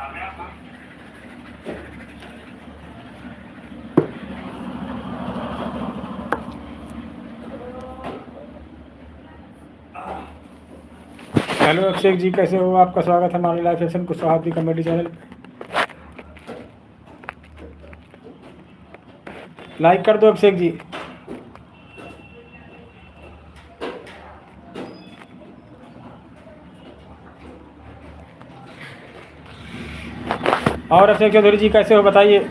Hello Abhishek ji, कैसे हो? आपका स्वागत है हमारे लाइव सेशन कुशवाहा की कॉमेडी चैनल पे। लाइक कर दो अभिषेक जी। और अभिषेक चौधरी जी कैसे हो, बताइए।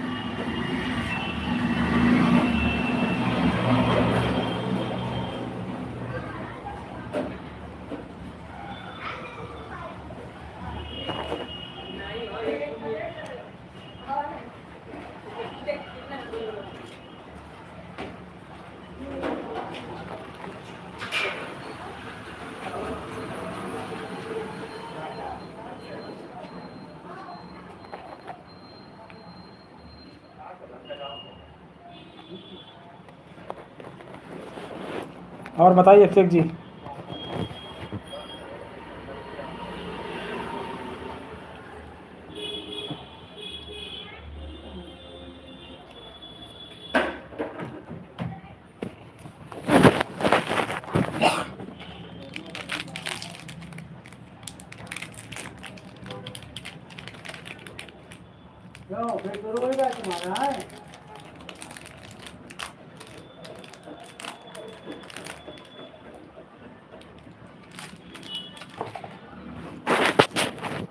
और बताइए अभिषेक जी।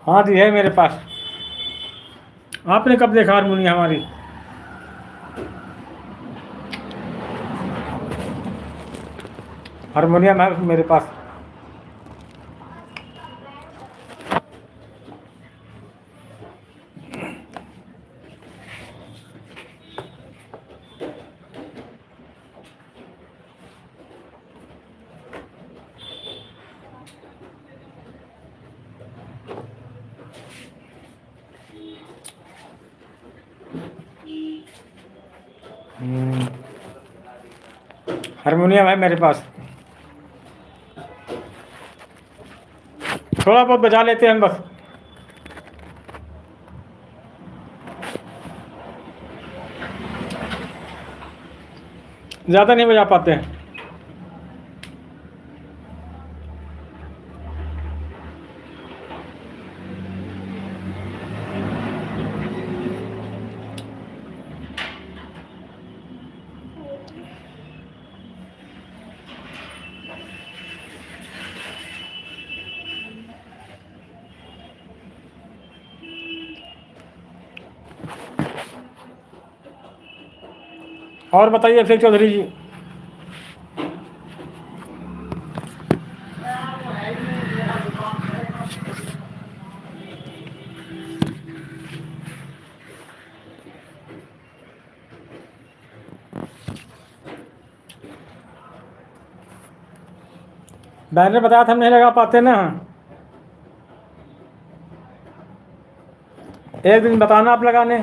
हाँ जी, है मेरे पास। आपने कब देखा हारमोनियम हमारी? हारमोनियम है मेरे पास। हारमोनियम है मेरे पास। थोड़ा बहुत बजा लेते हैं हम बस। ज़्यादा नहीं बजा पाते हैं। और बताइए अभिषेक चौधरी जी। बैनर बताया था हम नहीं लगा पाते ना। एक दिन बताना आप लगाने।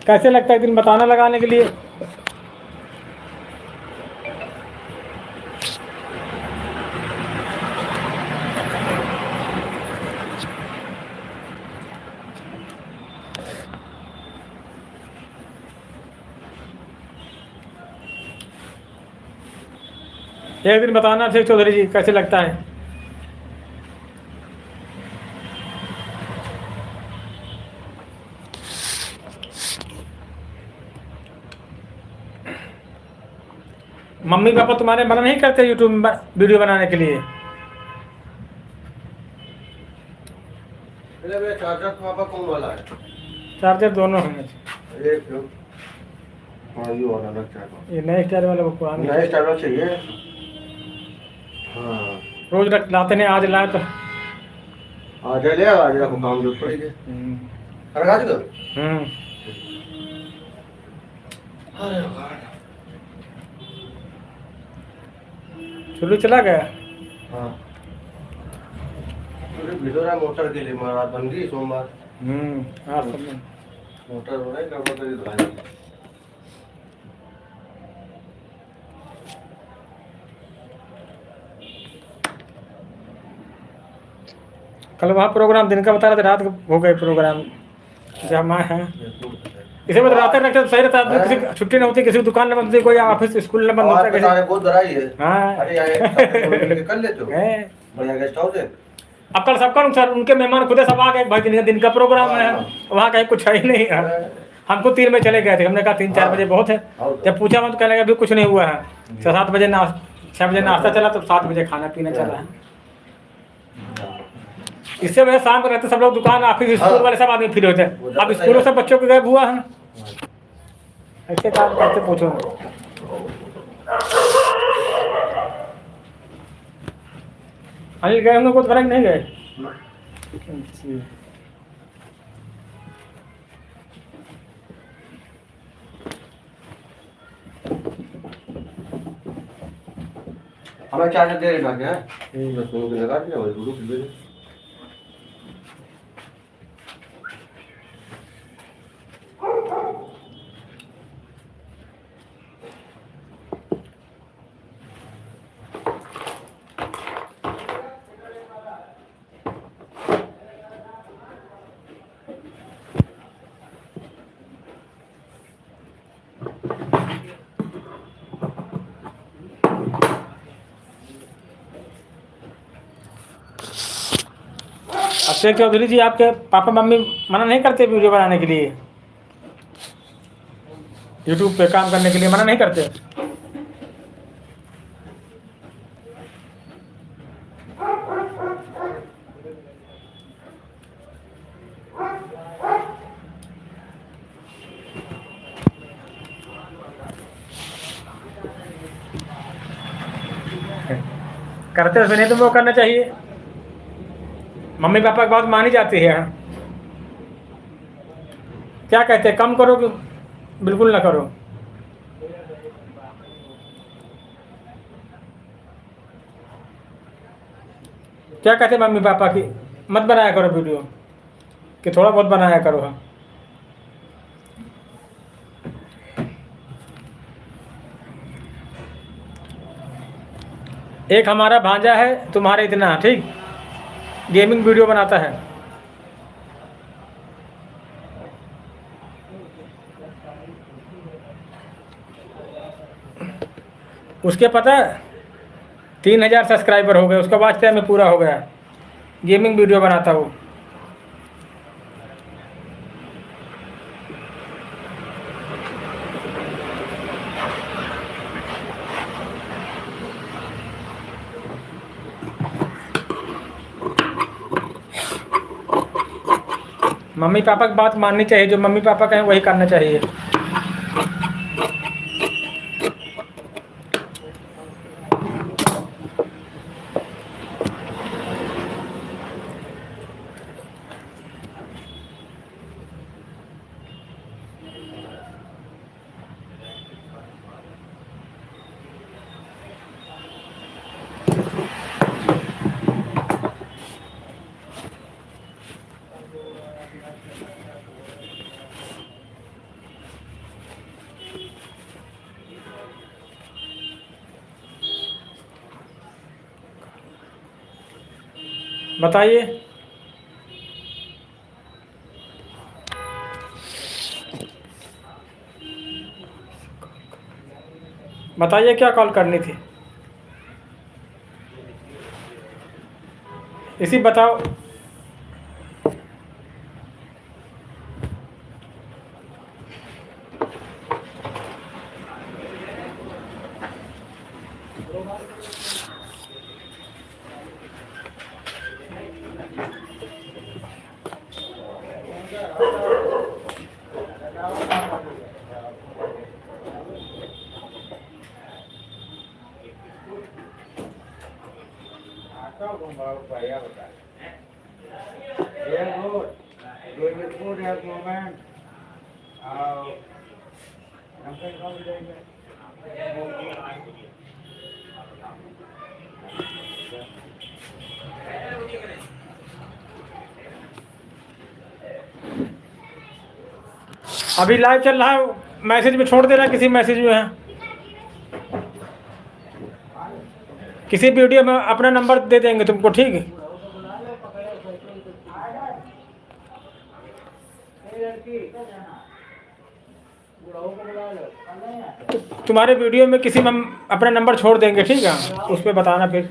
कैसे लगता है, एक दिन बताना लगाने के लिए। एक दिन बताना अभिषेक चौधरी जी कैसे लगता है। मम्मी पापा तुम्हारे मना नहीं करते यूट्यूब में वीडियो बनाने के लिए? चार्जर पापा कौन वाला है? चार्जर दोनों हैं। एक हाँ, ये वाला लगता है। ये नए स्टाइल वाला वो पुराना नए स्टाइल चाहिए। हाँ, रोज लाते नहीं, आज लाए तो। आज ले आज रखो काम जो पड़ी है। अरे आज तो अरे भगवान, चुल्लू चला गया। हाँ पूरी भिड़ो रहा मोटर के लिए, महाराज बन गई सोमवार। हाँ सब में। मोटर हो रहा है गड़बड़ करी धुलाई। कल वहाँ प्रोग्राम दिन का बता रहे थे, रात को हो गए प्रोग्राम जमा है। इसे मतलब रात रखते तो सही रहता, आदमी किसी की छुट्टी न होती, किसी की दुकान न बंद होती, कोई ऑफिस स्कूल न बंद होता, किसी बहुत धराई है। हाँ अरे यार कर लेते हो, है। बढ़िया गेस्ट हाउस है। अब कल सबका नुकसान, उनके मेहमान खुद सब आ गए भाई, दिन का प्रोग्राम है, वहाँ कहीं कुछ है ही नहीं है। हमको 3 बजे चले गए थे, हमने कहा 3-4 बजे बहुत है। जब पूछा मैं तो कहने लगा अभी कुछ नहीं हुआ है। 6-7 बजे 6 बजे नाश्ता चला, तो 7 बजे खाना पीना चला है। इससे वजह शाम को रहते सब लोग दुकान, ऑफिस, स्कूल वाले सब आदमी फ्री होते हैं। अब स्कूलों से बच्चों के गए हुआ है, ऐसे काम करते पूछो। अनिल गए, हम लोग को तो नहीं गए। हमें चार्जर दे रहे हैं, 10 मिनट लगा दिया और गुरु के लिए। अक्षय चौधरी जी, आपके पापा मम्मी मना नहीं करते वीडियो बनाने के लिए, यूट्यूब पे काम करने के लिए मना नहीं करते? करते उसमें नहीं, तो वो करना चाहिए। मम्मी पापा की बात मानी जाती है। क्या कहते हैं, कम करो कि बिल्कुल ना करो? क्या कहते हैं मम्मी पापा की, मत बनाया करो वीडियो, कि थोड़ा बहुत बनाया करो? हाँ, एक हमारा भांजा है तुम्हारे इतना, ठीक, गेमिंग वीडियो बनाता है। उसके पता है 3000 सब्सक्राइबर हो गए, उसका वाच टाइम में पूरा हो गया। गेमिंग वीडियो बनाता वो। मम्मी पापा की बात माननी चाहिए, जो मम्मी पापा कहें वही करना चाहिए। बताइए। बताइए क्या कॉल करनी थी, इसी बताओ। अभी लाइव चल रहा है, मैसेज में छोड़ देना, किसी मैसेज में है, किसी वीडियो में अपना नंबर दे देंगे तुमको, ठीक है। तुम्हारे वीडियो में किसी में हम अपना नंबर छोड़ देंगे, ठीक है, उस पर बताना फिर।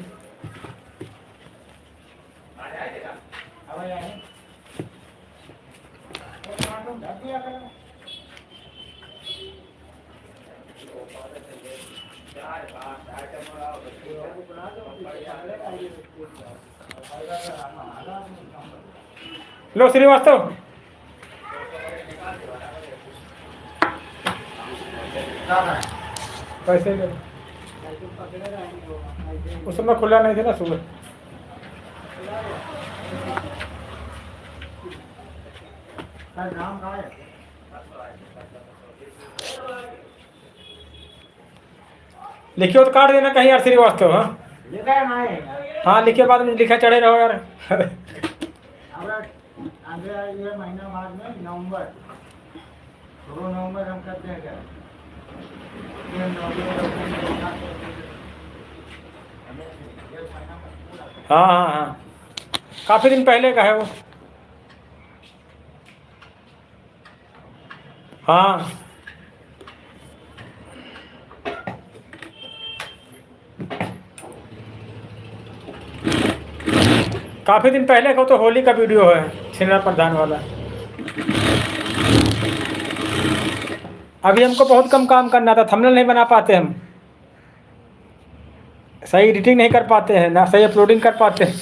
लो श्रीवास्तव, पैसे ले, उस समय खुला नहीं था ना सुबह। लिखियो तो काट देना कहीं यार श्रीवास्तव। हाँ हाँ लिखिए, बाद में लिखा चढ़े रहो यार। आगे ये महीना बाद में नवंबर 2 नवंबर हम करते हैं क्या? हाँ हाँ हाँ, काफ़ी दिन पहले का है वो। हाँ काफ़ी दिन पहले का, तो होली का वीडियो है, छिन्ना प्रधान वाला। अभी हमको बहुत कम काम करना था, थंबनेल नहीं बना पाते हम, सही एडिटिंग नहीं कर पाते हैं, ना सही अपलोडिंग कर पाते हैं।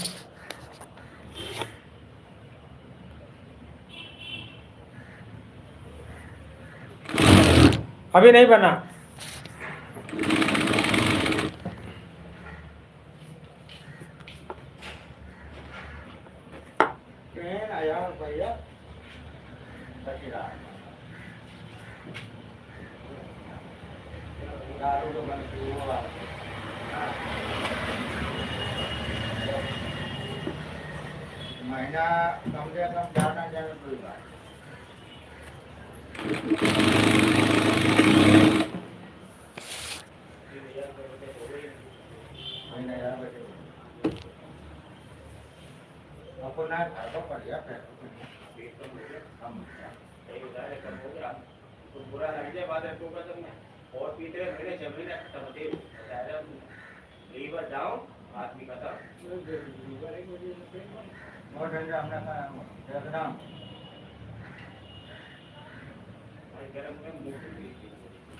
अभी नहीं बना। महीना कम से कम जाना जाना कोई बात। अपना खाना पड़ गया पूरा लग जाए बाद में और पीते महीने 6 महीने लीवर डाउन आदमी का था और ठंडा हमने एकदम गरम में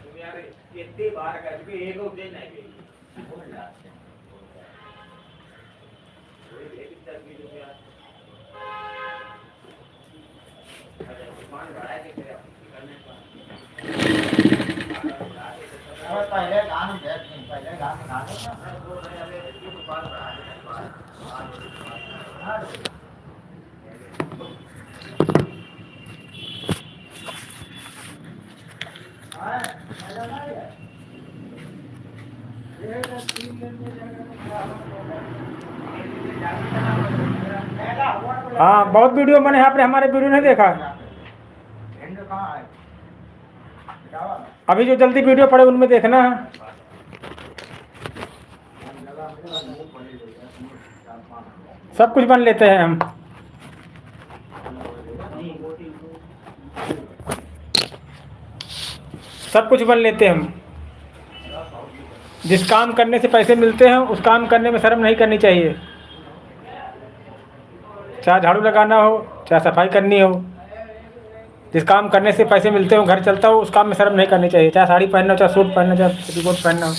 तुम यार इतनी बार कर के एक और दिन नहीं गई पहले गान पहले गान हाँ बहुत वीडियो बने, आपने हमारे वीडियो नहीं देखा। अभी जो जल्दी वीडियो पड़े उनमें देखना है। सब कुछ बन लेते हैं हम, सब कुछ बन लेते हैं हम। जिस काम करने से पैसे मिलते हैं उस काम करने में शर्म नहीं करनी चाहिए। चाहे झाड़ू लगाना हो, चाहे सफाई करनी हो, जिस काम करने से पैसे मिलते हो, घर चलता हो, उस काम में शर्म नहीं करनी चाहिए। चाहे साड़ी पहनना हो, चाहे सूट पहनना हो, चाहे पेटीकोट पहनना हो।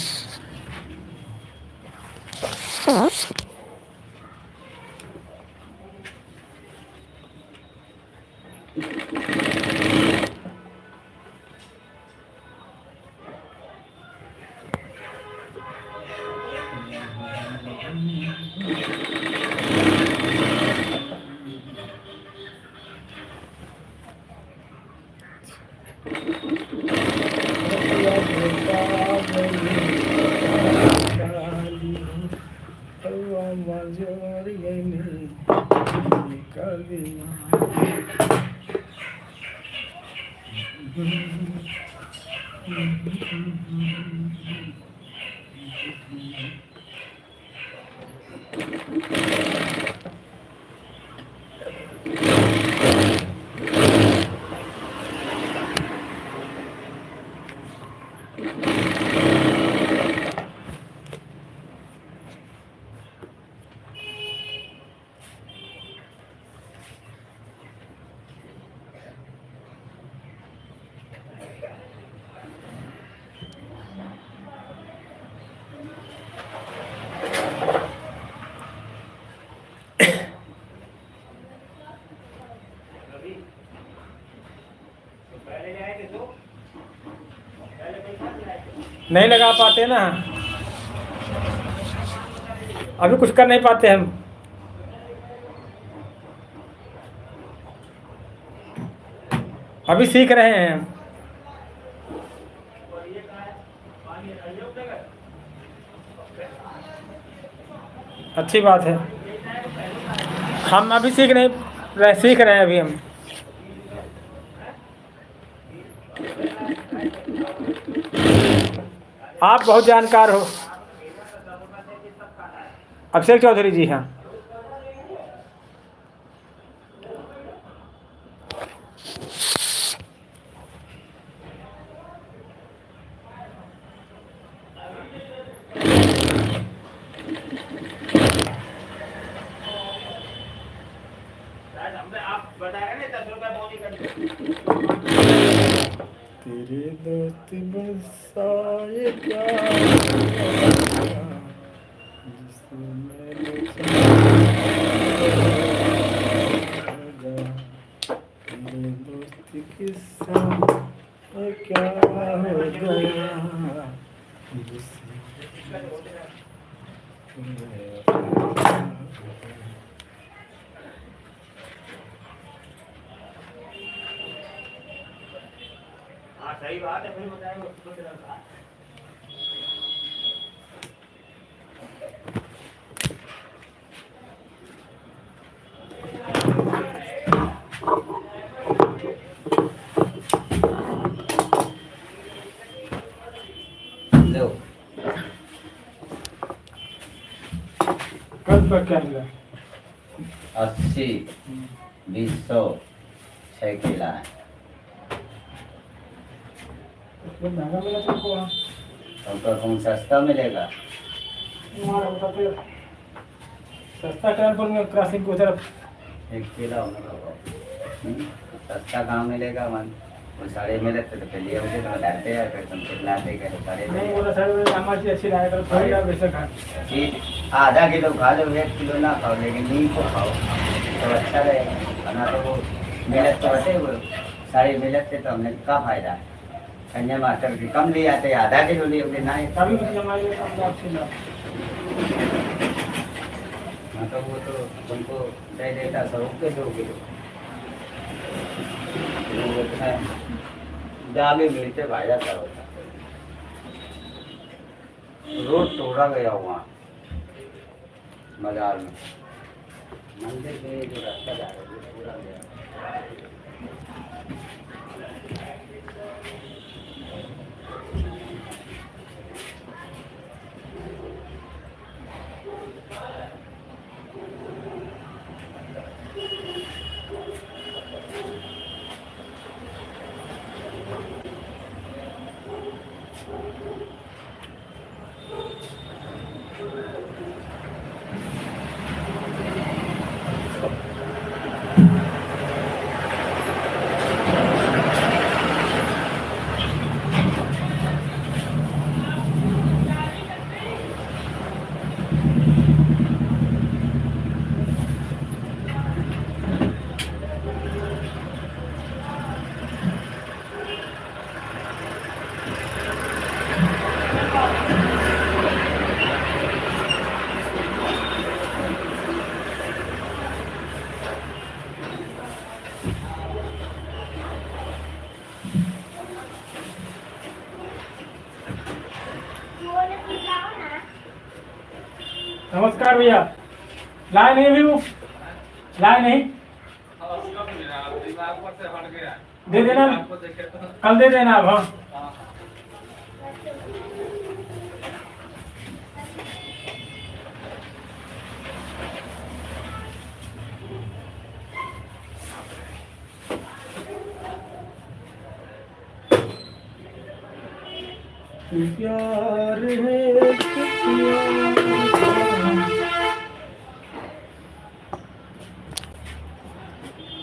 रवि, तो पहले ले आए थे तो पहले पैसा नहीं लाए थे। नहीं लगा पाते ना, अभी कुछ कर नहीं पाते हम। अभी सीख रहे हैं हम। और ये कहाँ है? पानी अयोग जगह अच्छी बात है। हम अभी सीख रहे हैं अभी हम। आप बहुत जानकार हो। अभिषेक चौधरी जी, हाँ। शायद हमने आप बता रहे ना 10 रुपये बोनी कर तेरे दोस्त बरसाए प्यार जिसमें तेरे दोस्त के साथ क्या हो गया हाँ सही बात है, फिर बताएंगे कुछ ना था। लो कल पर क्या मिला? 80 200 6 किला है। उसमें महंगा मिला तुमको वहाँ? हमको कौन सस्ता मिलेगा? तुम्हारा बताते सस्ता कानपुर में क्रॉसिंग की तरफ 1 किलो सस्ता कहाँ मिलेगा मन? वो साड़े मिले तो पहले मुझे तो बताते हैं, फिर तुम चिल्लाते कि साड़े नहीं बोला सर, हमारी अच्छी लाया करो, थोड़ी आप वैसे खा। ठीक आधा किलो खा लो, 1 किलो ना खाओ, लेकिन नीम को खाओ तो अच्छा रहेगा। वरना तो वो मिलत तो बटे वो साड़ी मिलत थे तो हमने क्या फायदा है? संजय मास्टर की कम ले आते, आधा किलो ले होगे ना ही। कभी भी हमारे लिए कम आपसे ला। हाँ तो वो तो तुमको दे देता 100 के 2 किलो। वो इतना जामे मिलते फायदा क्या होता? रोड तोड़ा गया वहाँ बाजार में, मंदिर के जो रास्ता जा रहा है वो तोड़ा गया। नमस्कार भैया, लाए नहीं अभी वो? लाए नहीं? दे देना, कल दे देना अब। हाँ प्यार है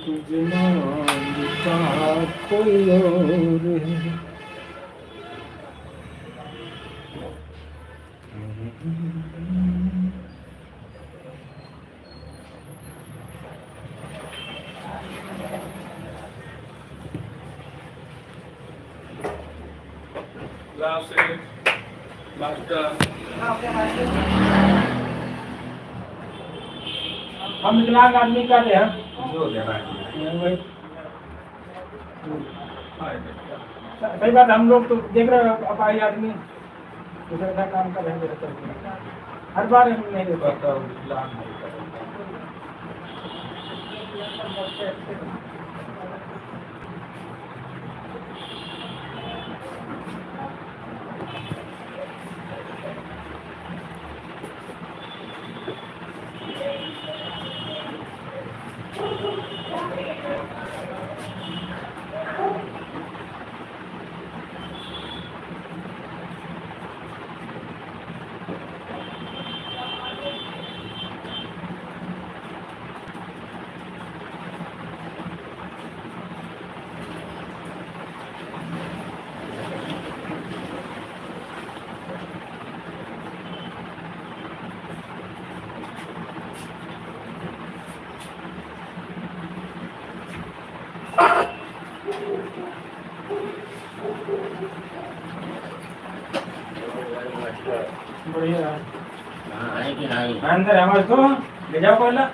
तुझे मांगता कोई और है। हम विकलांग आदमी का ले हैं सही बात। हम लोग तो देख रहे हो अपाही आदमी दूसरे का काम कर रहे हैं, हर बार हम नहीं दे पाता। बढ़िया अंदर हमारे तो ले जाओ पहला।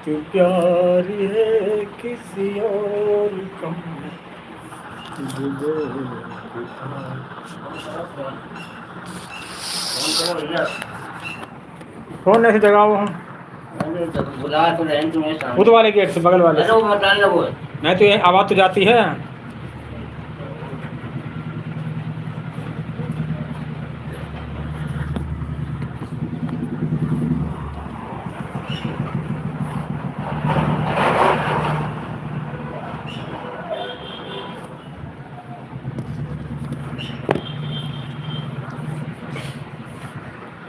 तू प्यार है किसी और कम कौन ऐसी जगह वो हम बुला तो रहे तुम्हें सामने। उस वाले गेट से बगल वाले अरे वो मकान लगो है। नहीं तो ये आवाज़ तो जाती है।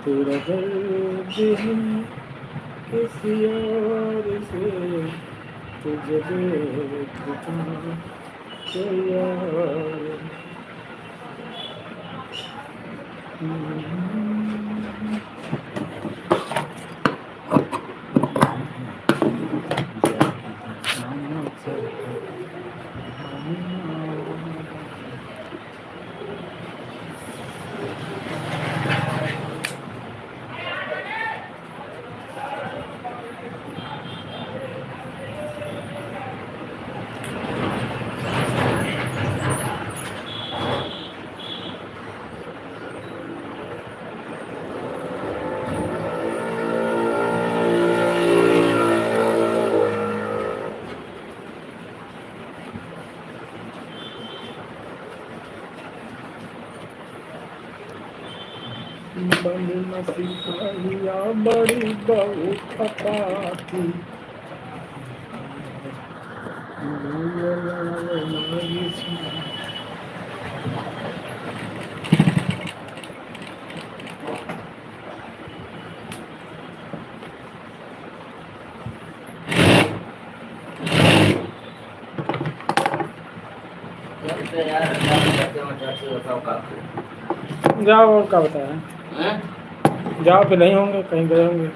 तेरा दर्द है किसी और से तुझे देखता कोई और। बनना सिखाया बड़ी बहुत खता थी। से यार चाहते बताओ का जाओ और क्या बताया, हैं? जाओ फिर नहीं होंगे, कहीं गए होंगे।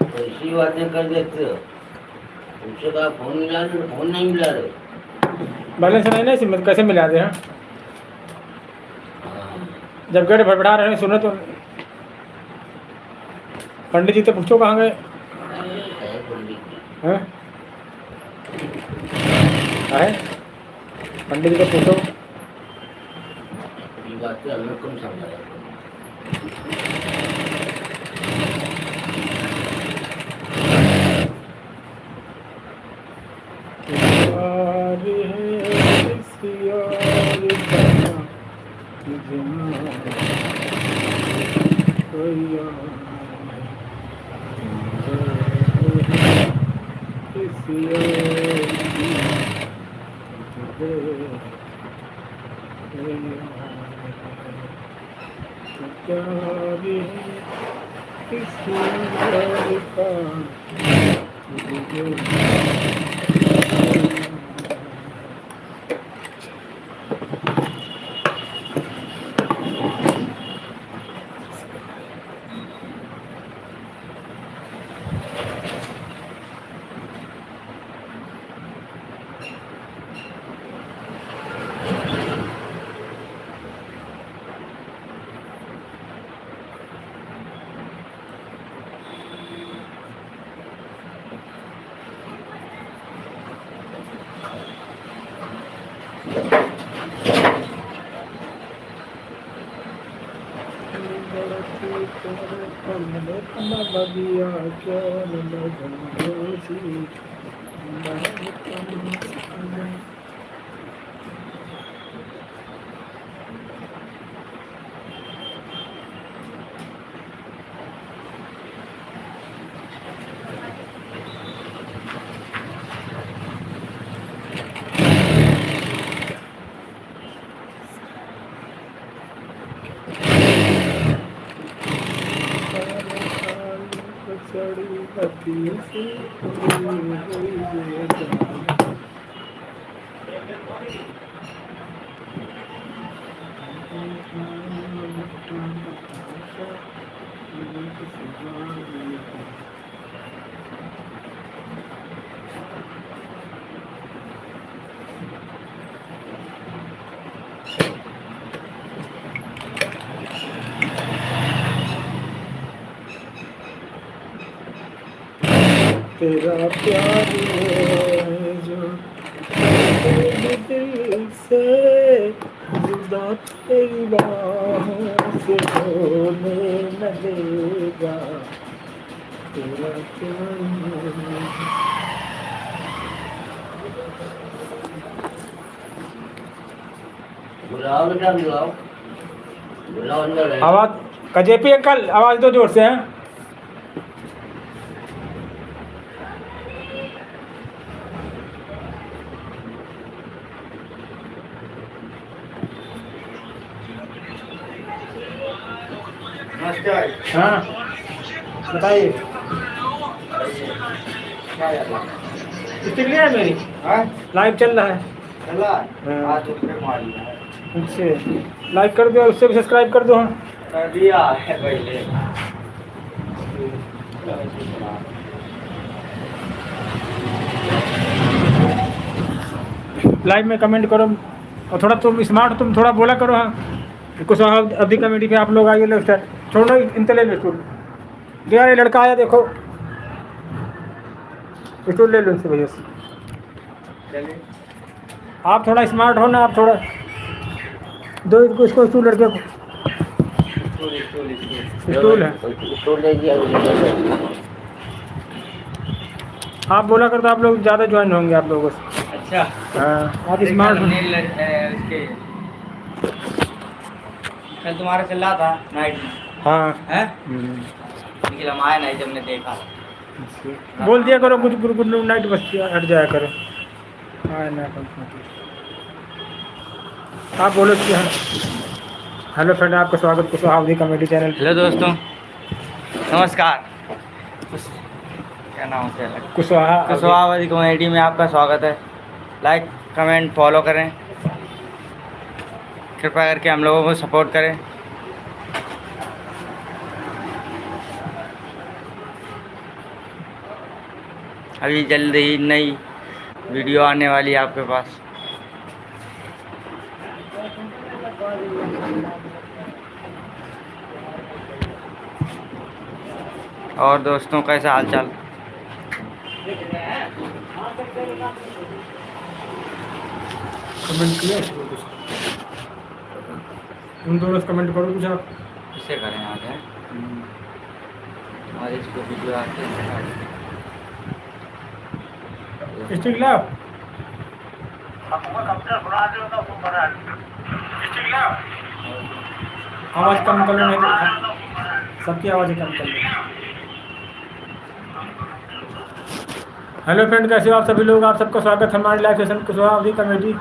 तो इसी बातें कर देते हो, उनसे कहा फोन मिला दो, फोन नहीं मिला रहे। बैलेंस नहीं ना सिम कैसे मिला दे हैं? जब गेट भड़बड़ा रहे हैं, सुनो तो पंडित जी तो पूछो कहाँ गए हैं? है पंडित जी को पूछो। ये बात तो हमें कम समझा तेरा प्यार है जो तेरे दिल से जुदा तेरी बाहों से होने न देगा। तेरा प्यार है। बुलाओ बेटा, बुलाओ बुलाओ अंदर है। आवाज कजेपी अंकल, आवाज दो जोर से हैं। नमस्कार। हाँ बताइए, क्या यार? स्टिक लिया है मेरी, हाँ? लाइव चल रहा है। चला? हाँ। आज उसने मार लिया है। अच्छा लाइक कर दो और उससे भी सब्सक्राइब कर दो। हाँ कर दिया है पहले। लाइव में कमेंट करो और थोड़ा तुम स्मार्ट, तुम थोड़ा बोला करो। हाँ कुछ अधिक कमेटी पे आप लोग आइए, लोग सर छोड़ो इनते ले लो स्टूल। यार ये लड़का आया देखो, स्टूल ले लो इनसे भैया से। चलिए। आप थोड़ा स्मार्ट हो ना, आप थोड़ा दो इसको स्टूल, लड़के को स्टूल है। स्टूल ले दिया। आप बोला कर तो आप लोग ज़्यादा ज्वाइन होंगे आप लोगों से। अच्छा। हाँ आप स्मार्ट हो। उसके कल तुम्हारा चल रहा था नाइट में। हाँ हैं? लेकिन हम आए नहीं जब हमने देखा। बोल दिया करो कुछ, गुड नाइट बस हट जाया करो। हाँ ना आप बोलो कि हाँ। हेलो फ्रेंड, आपका स्वागत कुशवाहा कमेटी चैनल। हेलो दोस्तों, नमस्कार। क्या नाम से है? कुशवाहा कुशवाहा कॉमेडी में आपका स्वागत है। लाइक कमेंट फॉलो करें, कृपया करके हम लोगों को सपोर्ट करें। अभी जल्द ही नई वीडियो आने वाली है आपके पास। और दोस्तों कैसा हाल चाल? कमेंट किया उन दोनों से कमेंट करो कुछ आप। किससे करें आज है? और इसको वीडियो आते हैं। स्टिक लाओ आवाज़ कम कर लो, नहीं तो सबकी आवाज़ कम कर लो। हेलो फ्रेंड, कैसे हो आप सभी लोग? आप सबका स्वागत है हमारे live session Kushwaha committee.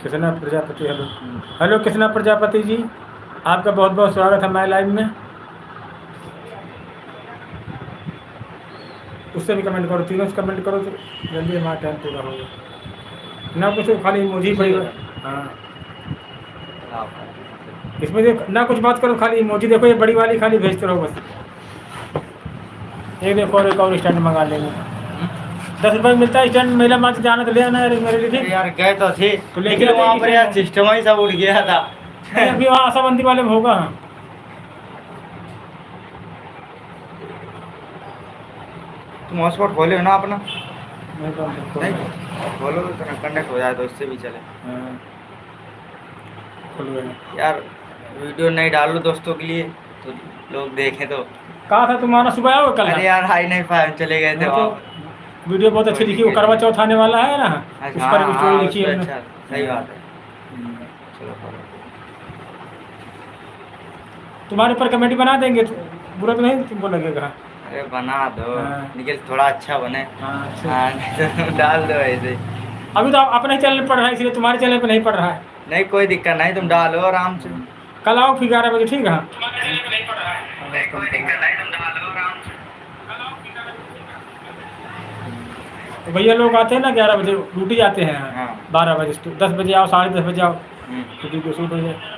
Krishna Prajapati, hello hello Krishna Prajapati ji, आपका बहुत बहुत स्वागत है हमारे लाइव में। उससे भी कमेंट करो, तीनों से कमेंट करो तो जल्दी हमारा टाइम पूरा होगा। ना कुछ खाली इमोजी पड़ी। हाँ, इसमें देखो ना कुछ बात करो, खाली इमोजी देखो, ये बड़ी वाली खाली भेजते रहो बस। एक देखो और एक और स्टैंड मंगा लेंगे। 10 रुपये मिलता है स्टैंड, मेला मार्च जाना तो ले आना है मेरे लिए, ठीक? यार गए तो थे तो लेके लेकिन वहाँ आते पर हैं। यार सिस्टम ही सब उड़ गया था। नहीं, अभी वहाँ आशाबंदी वाले में होगा। हाँ, तुम हॉटस्पॉट खोले हो ना अपना? नहीं तो नहीं खोलो तो कनेक्ट हो जाए तो इससे भी चले। हाँ, खुल गया। यार वीडियो नहीं डालो दोस्तों के लिए तो लोग देखें तो। कहा था तुम्हारा सुबह आओ कल? अरे यार हाई नहीं पाए, चले गए थे हाँ, वहाँ। तो वीडियो बहुत अच्छी लिखी, वो करवा चौथ आने वाला है ना, उस पर भी स्टोरी लिखी है। अच्छा सही बात है। चलो करो। तुम्हारे ऊपर कमेटी बना देंगे तो बुरा तो नहीं तुमको लगेगा? अरे बना दो, हाँ। लेकिन थोड़ा अच्छा बने। हाँ, अच्छा। हाँ नहीं तो डाल दो ऐसे। अभी तो आप अपने चैनल पर पढ़ रहा है, इसलिए तुम्हारे चैनल पर नहीं पढ़ रहा है। नहीं कोई दिक्कत नहीं, तुम डालो आराम से। कल आओ फिर 11 बजे, ठीक है? तो भैया लोग आते हैं ना 11 बजे, ड्यूटी जाते हैं। हाँ। 12 बजे तो 10 बजे आओ, 10:30 बजे आओ, हम्म। ड्यूटी को शूट हो जाए।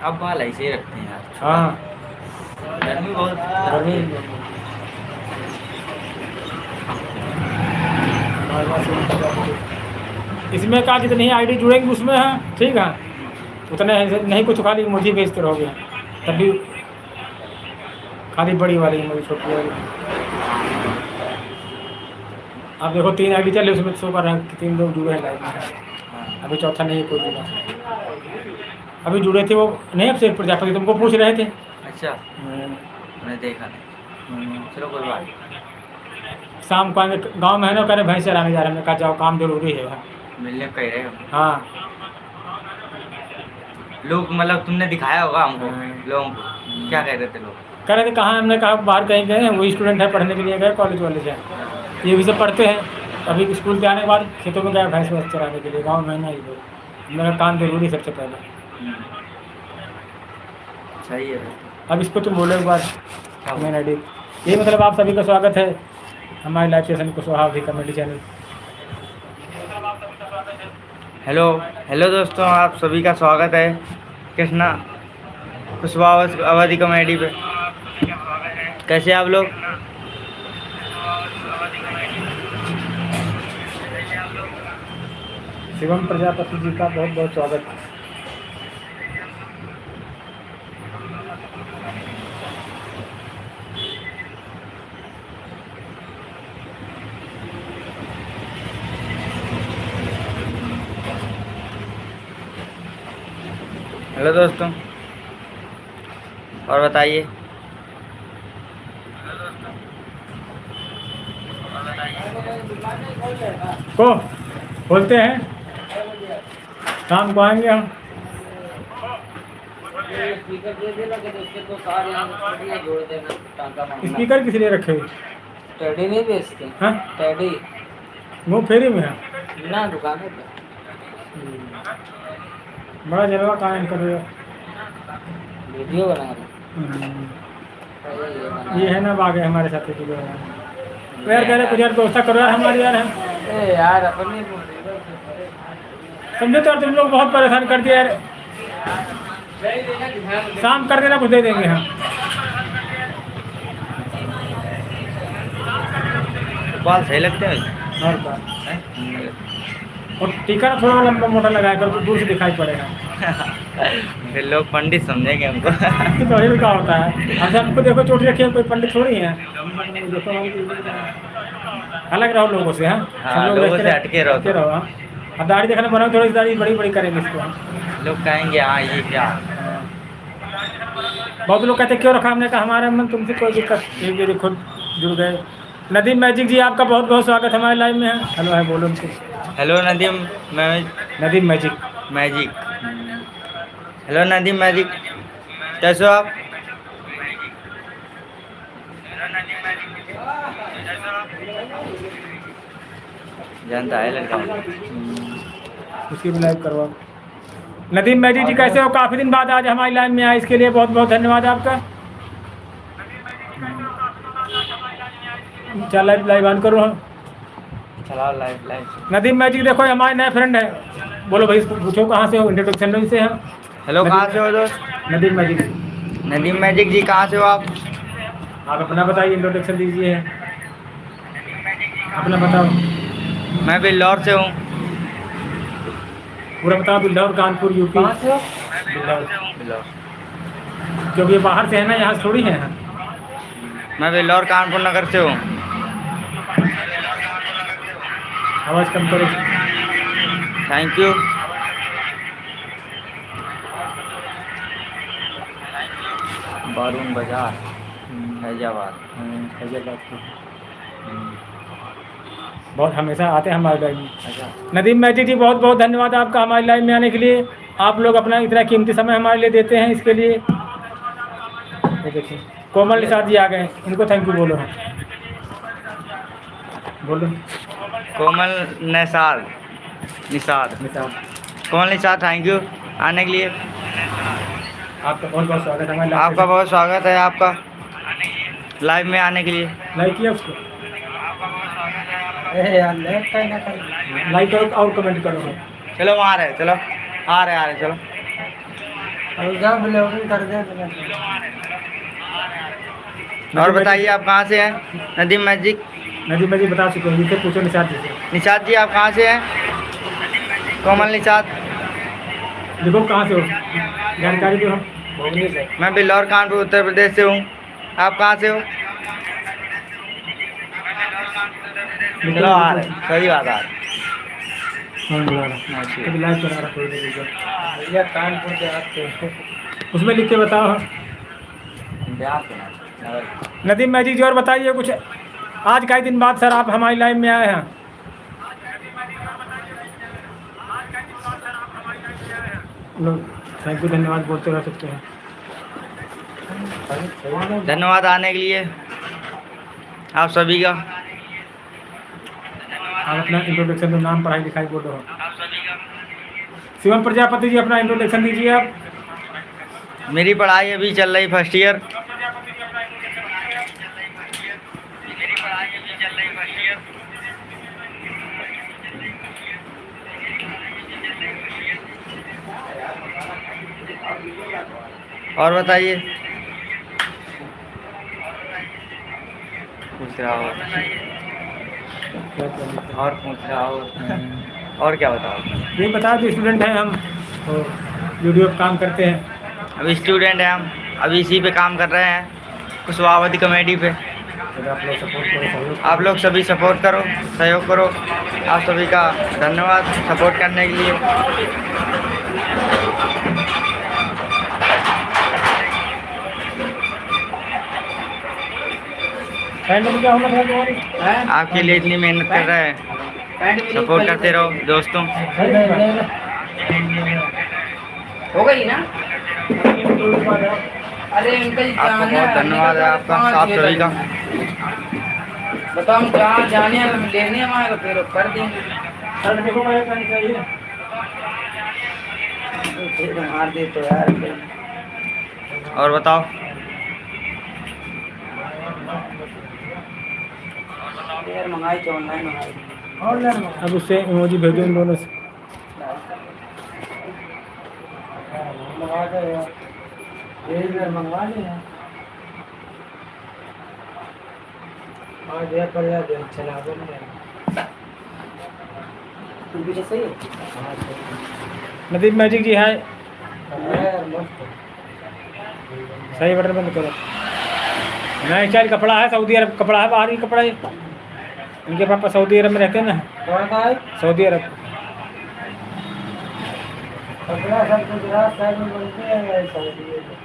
अब बाल ऐसे ही रखते हैं यार। हाँ, गर्मी बहुत। गर्मी इसमें का जितनी आईडी जुड़ेंगी उसमें है, ठीक है? उतने नहीं, कुछ खाली इमोजी भेजते रहोगे तभी, खाली बड़ी वाली इमोजी, छोटी वाली। अब देखो 3 आईडी चले, उसमें शो कर रहे हैं कि 3 लोग जुड़े हैं लाइव में। अभी चौथा नहीं है कोई जुड़ा। अभी जुड़े थे वो नहीं, अब से प्रजापति तुमको पूछ रहे थे। अच्छा मैंने देखा नहीं। चलो कोई बात नहीं। शाम को आएंगे, गाँव में है ना, कह रहे भैंस चराने जा रहे हैं। हमने कहा जाओ, काम जरूरी है वहाँ। मिलने को कह रहे हो हाँ, लोग, मतलब तुमने दिखाया होगा हमको हाँ। लोगों को, क्या कह रहे थे लोग? कह रहे थे कहाँ, हमने कहा बाहर कहीं गए हैं, वही स्टूडेंट है पढ़ने के लिए गए, कॉलेज वाले से। ये भी सब पढ़ते हैं, अभी स्कूल के आने के बाद खेतों में गए भैंस वैंस चराने के लिए। गाँव में ना ये लोग, मेरा काम जरूरी सबसे पहले। सही है। अब इसको तुम बोलो एक बार मेन आईडी। ये मतलब आप सभी का स्वागत है हमारे live session Kushwaha committee channel. Hello hello दोस्तों, आप सभी का स्वागत है कृष्णा कुशवाहा अवधि कॉमेडी पे। कैसे आप लोग? शिवम प्रजापति जी का बहुत बहुत स्वागत है। हेलो दोस्तों, और बताइए। को बोलते हैं शाम को आएंगे हम। स्पीकर दे देना कि उसके तो तार यहाँ से जोड़ देना टांका मांगना। स्पीकर किस लिए रखे हुए? टेडी नहीं बेचते हाँ टेडी वो फेरी में है। ना दुकान पे बड़ा जलवा कायम कर रहे हो। वीडियो बना रहे ये है ना बागे हमारे साथ की जो है तो यार कह रहे कुछ यार व्यवस्था करो यार हमारी यार है ए यार अपने समझे तो यार तुम लोग बहुत परेशान कर दिया यार। शाम कर देना कुछ दे देंगे हम। बाल सही लगते हैं और क्या और टीका ना थोड़ा लंबा मोटा लगाया कर तो दूर से दिखाई पड़ेगा। फिर लोग पंडित समझेंगे हमको। तो वही क्या होता है अब हमको देखो चोटी रखी है कोई पंडित थोड़ी है। देखो अलग रहो लोगों से। हाँ हाँ, लोगों से हटके रहो। हाँ। अब दाढ़ी देखने बनाओ थोड़ी दाढ़ी बड़ी बड़ी करेंगे इसको। लोग कहेंगे हाँ ये क्या। बहुत लोग कहते क्यों रखा हमने कहा हमारे मन तुमसे कोई दिक्कत ये खुद जुड़ गए। नदीम मैजिक जी आपका बहुत बहुत स्वागत हमारे लाइव में है। हेलो है बोलो उनसे। Hello Nadeem Nadeem magic magic. Hello Nadeem magic कैसे हो आप? जानता है लड़का उसकी भी लाइव करवाओ। नदीम मैजिक जी कैसे हो? काफ़ी दिन बाद आज हमारी लाइव में आए इसके लिए बहुत बहुत धन्यवाद आपका। चल लाइव ऑन करो। चलाओ लाइव लाइव। नदीम मैजिक देखो ये हमारे नए फ्रेंड है। बोलो भाई इसको पूछो कहाँ से हो इंट्रोडक्शन से है। हेलो कहाँ से हो दोस्त? नदीम मैजिक नदीम मैजिक जी कहाँ से हो आप? आप अपना बताइए इंट्रोडक्शन दीजिए अपना बताओ। मैं बिल्लौर से हूँ। पूरा बताओ। बिल्लौर कानपुर यूपी। कहाँ से हो? बिल्लौर क्योंकि ये बाहर से है ना यहाँ से थोड़ी है। मैं बिल्लौर कानपुर नगर से हूँ। आवाज़ कम करो। Thank you. बारून बाजार फैजाबाद। फैजाबाद के बहुत हमेशा आते हैं हमारे लाइव में। अच्छा नदीम मैजिक जी बहुत बहुत धन्यवाद आपका हमारे लाइव में आने के लिए। आप लोग अपना इतना कीमती समय हमारे लिए देते हैं इसके लिए। ये देखिए कोमल निषाद जी आ गए इनको थैंक यू बोलो। बोलो कोमल निषाद कोमल निषाद थैंक यू आने के लिए। आपका बहुत बहुत स्वागत है हमारे live आपका बहुत स्वागत है आपका लाइव में आने के लिए। पे। लाइक किया उसको लाइक करो और कमेंट करो। चलो वहाँ रहे चलो आ रहे चलो। और बताइए आप कहाँ से हैं? नदीम मैजिक बता चुके हैं। जिससे पूछो निषाद जी से। निषाद जी आप कहाँ से हैं? कोमल निषाद। देखो कहाँ से हो जानकारी दो हम। मैं बिल्लौर कानपुर उत्तर प्रदेश से हूँ। आप कहाँ से हो? चलो आ रहे सही बात आ रही। लाइव करा रहा थोड़ी देर भैया कानपुर के आते उसमें लिख के बताओ। नदीम मैजिक जी और बताइए कुछ। आज कई दिन बाद सर आप हमारी लाइव में आए हैं। लोग थैंक यू धन्यवाद बोलते रह सकते हैं। धन्यवाद आने के लिए आप सभी का। आप अपना इंट्रोडक्शन तो नाम पढ़ाई लिखाई बोलो। शिवम प्रजापति जी अपना इंट्रोडक्शन दीजिए आप। मेरी पढ़ाई अभी चल रही फर्स्ट ईयर। और बताइए पूछ रहा हो और पूछ रहा हो और क्या बताओ। ये बता दो स्टूडेंट हैं हम तो वीडियो पे काम करते हैं। अभी स्टूडेंट हैं हम अभी इसी पे काम कर रहे हैं कुशवाहावती कॉमेडी पे। तो आप लोग सपोर्ट करो सहयोग। आप लोग सभी सपोर्ट करो सहयोग करो। आप सभी का धन्यवाद सपोर्ट करने के लिए। पैंट में क्या होना था तुम्हारी? आपके लिए इतनी मेहनत कर रहा है, सपोर्ट करते रहो दोस्तों। हो गई ना? अरे अंकल आपको बहुत धन्यवाद है आपका, आप सभी का। बताओ हम जहाँ जाने हैं, हम लेने हमारे फिर कर देंगे। शर्ट देखो भाई, पैंट चाहिए। फिर मार दे तो यार। और बताओ। यार मंगाई तो ऑनलाइन मंगाई। और ले लो। अब उससे इमोजी भेजो इन दोनों से। मंगा दे यार, यही बार मंगवा ले यार। और दे पर यार दे चला दो ना यार। तुम पीछे सही है? हाँ सही नदीम मैजिक जी हाय। है यार, मस्त है। सही बटन बंद करो। नया स्टाइल कपड़ा है, सऊदी अरब कपड़ा है, बाहरी कपड़ा है। इनके पापा सऊदी अरब में रहते हैं ना, कौन सा है? सऊदी अरब। कपड़ा सब गुजरात साइड में बनते हैं यार, सऊदी में।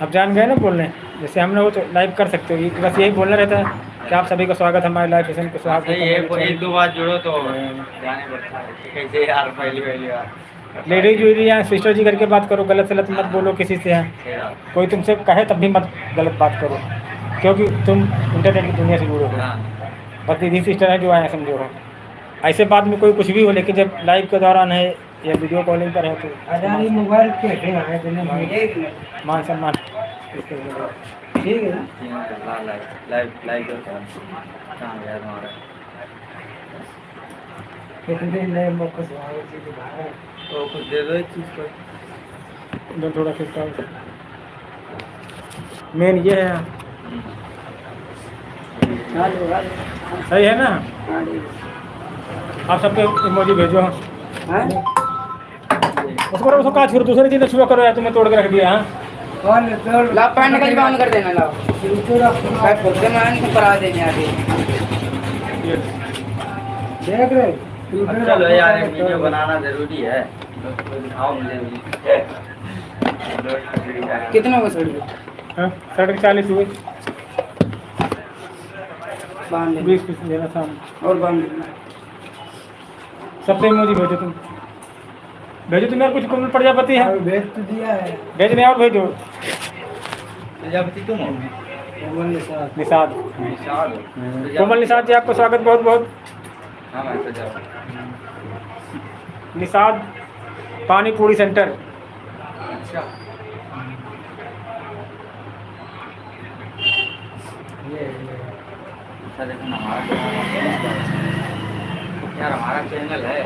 अब जान गए ना बोलने, जैसे हम लोग तो लाइव कर सकते हो, बस यही बोलना रहता है कि आप सभी का स्वागत है हमारे लाइव सेशन के स्वागत सही है, एक दो बार जुड़ो तो जाने पड़ता है कि कैसे यार पहली बार। लेडीज जुड़ी या सिस्टर जी करके बात करो, गलत सलत मत बोलो किसी से। कोई तुमसे कहे तब भी मत गलत बात करो, क्योंकि तुम इंटरनेट की दुनिया से जुड़े हो। हाँ। बस दीदी सिस्टर है जो आए समझो हो। ऐसे बाद में कोई कुछ भी हो, लेकिन जब लाइव के दौरान है या वीडियो कॉलिंग पर है तो अजानी मोबाइल के थे आए दिन में। मान सम्मान। ठीक है ना? लाइव कहाँ गया तुम्हारा? कितने नए मौके से आए थे दिखाए। तो कुछ दे दो एक चीज़ को। जो थोड़ा खिसका मेन ये है। सही है ना? आप सबके इमोजी भेजो। उसको काज करो, दूसरी चीज़ छुआ करो यार, तुम्हें तोड़ के रख दिया। हाँ कौन तो लाओ पैंट निकल बंद कर देना। लाओ भाई खुदे में इनको करा देंगे आगे। देख रहे? चलो यार एक वीडियो बनाना जरूरी है, तो दिखाओ मुझे भी। कितना को सड़ गया? हाँ 40 हुए, बांध लेना 20 पीस लेना सामने। और बांध लेना। सबसे इमोजी भेजो तुम यार, कुछ कोमल प्रजापति है और भेज तो दिया है। भेजने और भेजो। प्रजापति तुम हो? निषाद निषाद हो? कोमल निषाद जी, आपका स्वागत बहुत बहुत। हाँ मैं प्रजापति। निषाद पानी पूरी सेंटर। अच्छा अच्छा, देखो ना यार हमारा चैनल है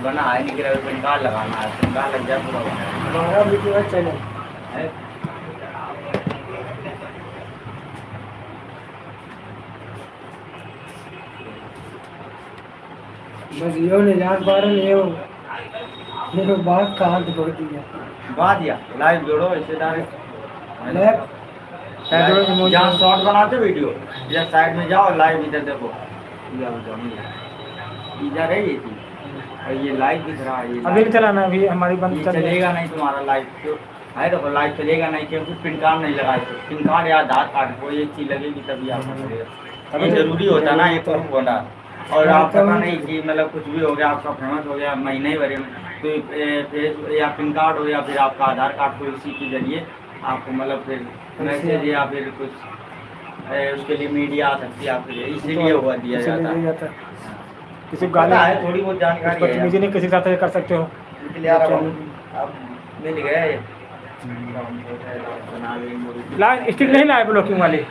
बना है नहीं, कि पिन कार्ड लगाना है, पिन कार्ड लग जाए पूरा बना हमारा वीडियो है चैनल। है। बस यो नहीं जान पा रहे ये बात कहाँ छोड़ दी है। बात या लाइव जोड़ो इसे डायरेक्ट जहाँ शॉर्ट बनाते वीडियो, इधर साइड में जाओ, लाइव इधर देखो, इधर है ये चीज, और ये लाइव दिख रहा है। ये अभी नहीं चलाना, अभी हमारी बंद ये चल रही है। चलेगा नहीं तुम्हारा लाइव, क्यों है? देखो लाइव चलेगा नहीं क्योंकि पिन कार्ड नहीं लगाए थे। पिन कार्ड या आधार कार्ड कोई एक चीज लगेगी तभी आपको चलेगा। अभी जरूरी होता ना ये प्रूफ होना। और आप पता नहीं कि मतलब कुछ भी हो गया, आपका फेमस हो गया महीने भरे में, तो या पिन कार्ड हो या फिर आपका आधार कार्ड को इसी के जरिए आपको मतलब फिर मैसेज या फिर कुछ उसके लिए मीडिया आ सकती है आपके लिए, इसीलिए हुआ दिया जाता है। किसी को गाली है थोड़ी बहुत जानकारी है बदतमीजी नहीं किसी के साथ कर सकते हो। इसलिए यार अब मिल गए बना लेंगे। स्टिक नहीं लाए ब्लॉकिंग वाली?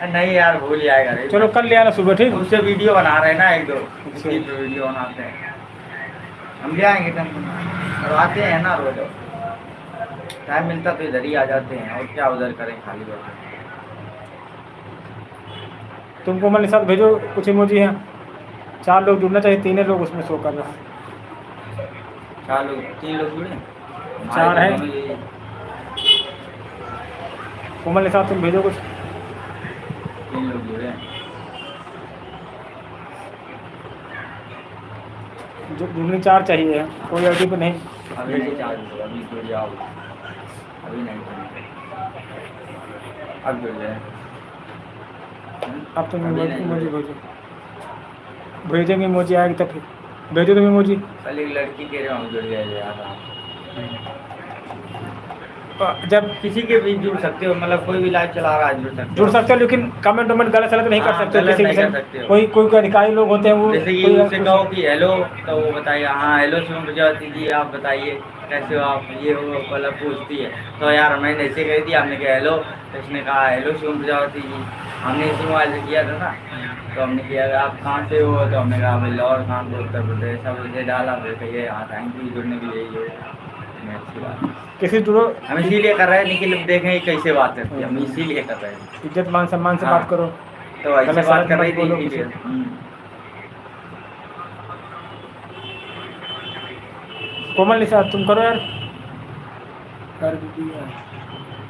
नहीं यार भूल जाएगा रे। चलो कल ले आना सुबह, ठीक। उससे वीडियो बना रहे हैं ना एक दो, उसकी वीडियो बनाते हैं हम, ले आएंगे और आते हैं ना रोज, टाइम मिलता तो इधर ही आ जाते हैं, और क्या उधर करें खाली बैठे। तुम कोमल के साथ भेजो कुछ इमोजी हैं। 4 लोग जुड़ना चाहिए, 3 लोग उसमें शो कर रहा है। 4 लोग 3 लोग जुड़े, 4 हैं। कोमल के साथ तुम भेजो कुछ। 3 लोग जुड़े हैं। जो दुगनी 4 चाहिए है, कोई अवधि पे नहीं। अभी नहीं चार्ज होगा, अभी जुड़ जाओ, अभी नहीं जुड़ेंगे। अब जुड़ जाए। अब तो अभी नहीं इमोजी जुड़े। भेजो, भेजेंगे इमोजी आएगी तब फिर भेजो तुम इमोजी। कल एक लड़की कह रहे हम जुड़ गए यार। जब किसी के भी जुड़ सकते हो, मतलब कोई भी लाइव चला रहा है जुड़ सकते हो, लेकिन कमेंट वमेंट गलत सलत नहीं कर हाँ, सकते हो गलत किसी नहीं के कर साथ। सकते हो। कोई कोई अधिकारी लोग होते हैं वो जैसे कि कोई उनसे कहो कि हेलो, तो वो बताइए हाँ हेलो शिवम प्रजापति जी, आप बताइए कैसे हो आप, ये वो मतलब पूछती है। तो यार मैंने ऐसे कही थी, आपने कहा हेलो, तो उसने कहा हेलो शिवम प्रजापति जी। हमने इसी मोबाइल से किया था ना, तो हमने किया आप कहाँ से हो, तो हमने कहा भाई लाहौर कानपुर उत्तर प्रदेश, सब उसे डाला, फिर कहिए हाँ थैंक यू जुड़ने के लिए। ये अच्छी बात किसी जुड़ो, हम इसीलिए कर रहे हैं, लेकिन लोग देखें ये कैसे बात करती है, हम इसीलिए कर रहे हैं। इज्जत मान सम्मान से हाँ। बात करो। तो ऐसे गलत बात सलत कर रही मत बोलो थी किसी इसीलिए। कोमल निशा तुम करो यार, कर दिया।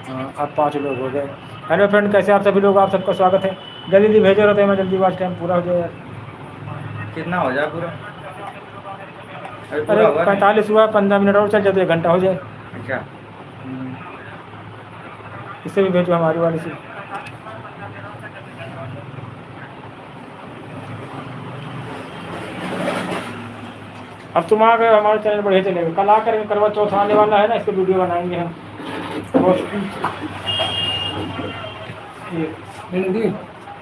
हाँ अब 5 लोग हो गए। हेलो फ्रेंड, कैसे आप सभी लोग, आप सबका स्वागत है। जल्दी जल्दी भेजो रहते हैं, मैं जल्दी बात टाइम पूरा हो जाए यार। कितना हो जाए पूरा? अभी अरे पूरा हुआ नहीं? 45 हुआ, 15 मिनट और चल जाए तो 1 घंटा हो जाए। अच्छा इससे भी भेजो हमारी वाली से। अब तुम आ गए, हमारे चैनल बढ़िया चलेगा। कल आकर करवा चौथ आने वाला है ना, इसको वीडियो बनाएंगे हम रोज। हिंदी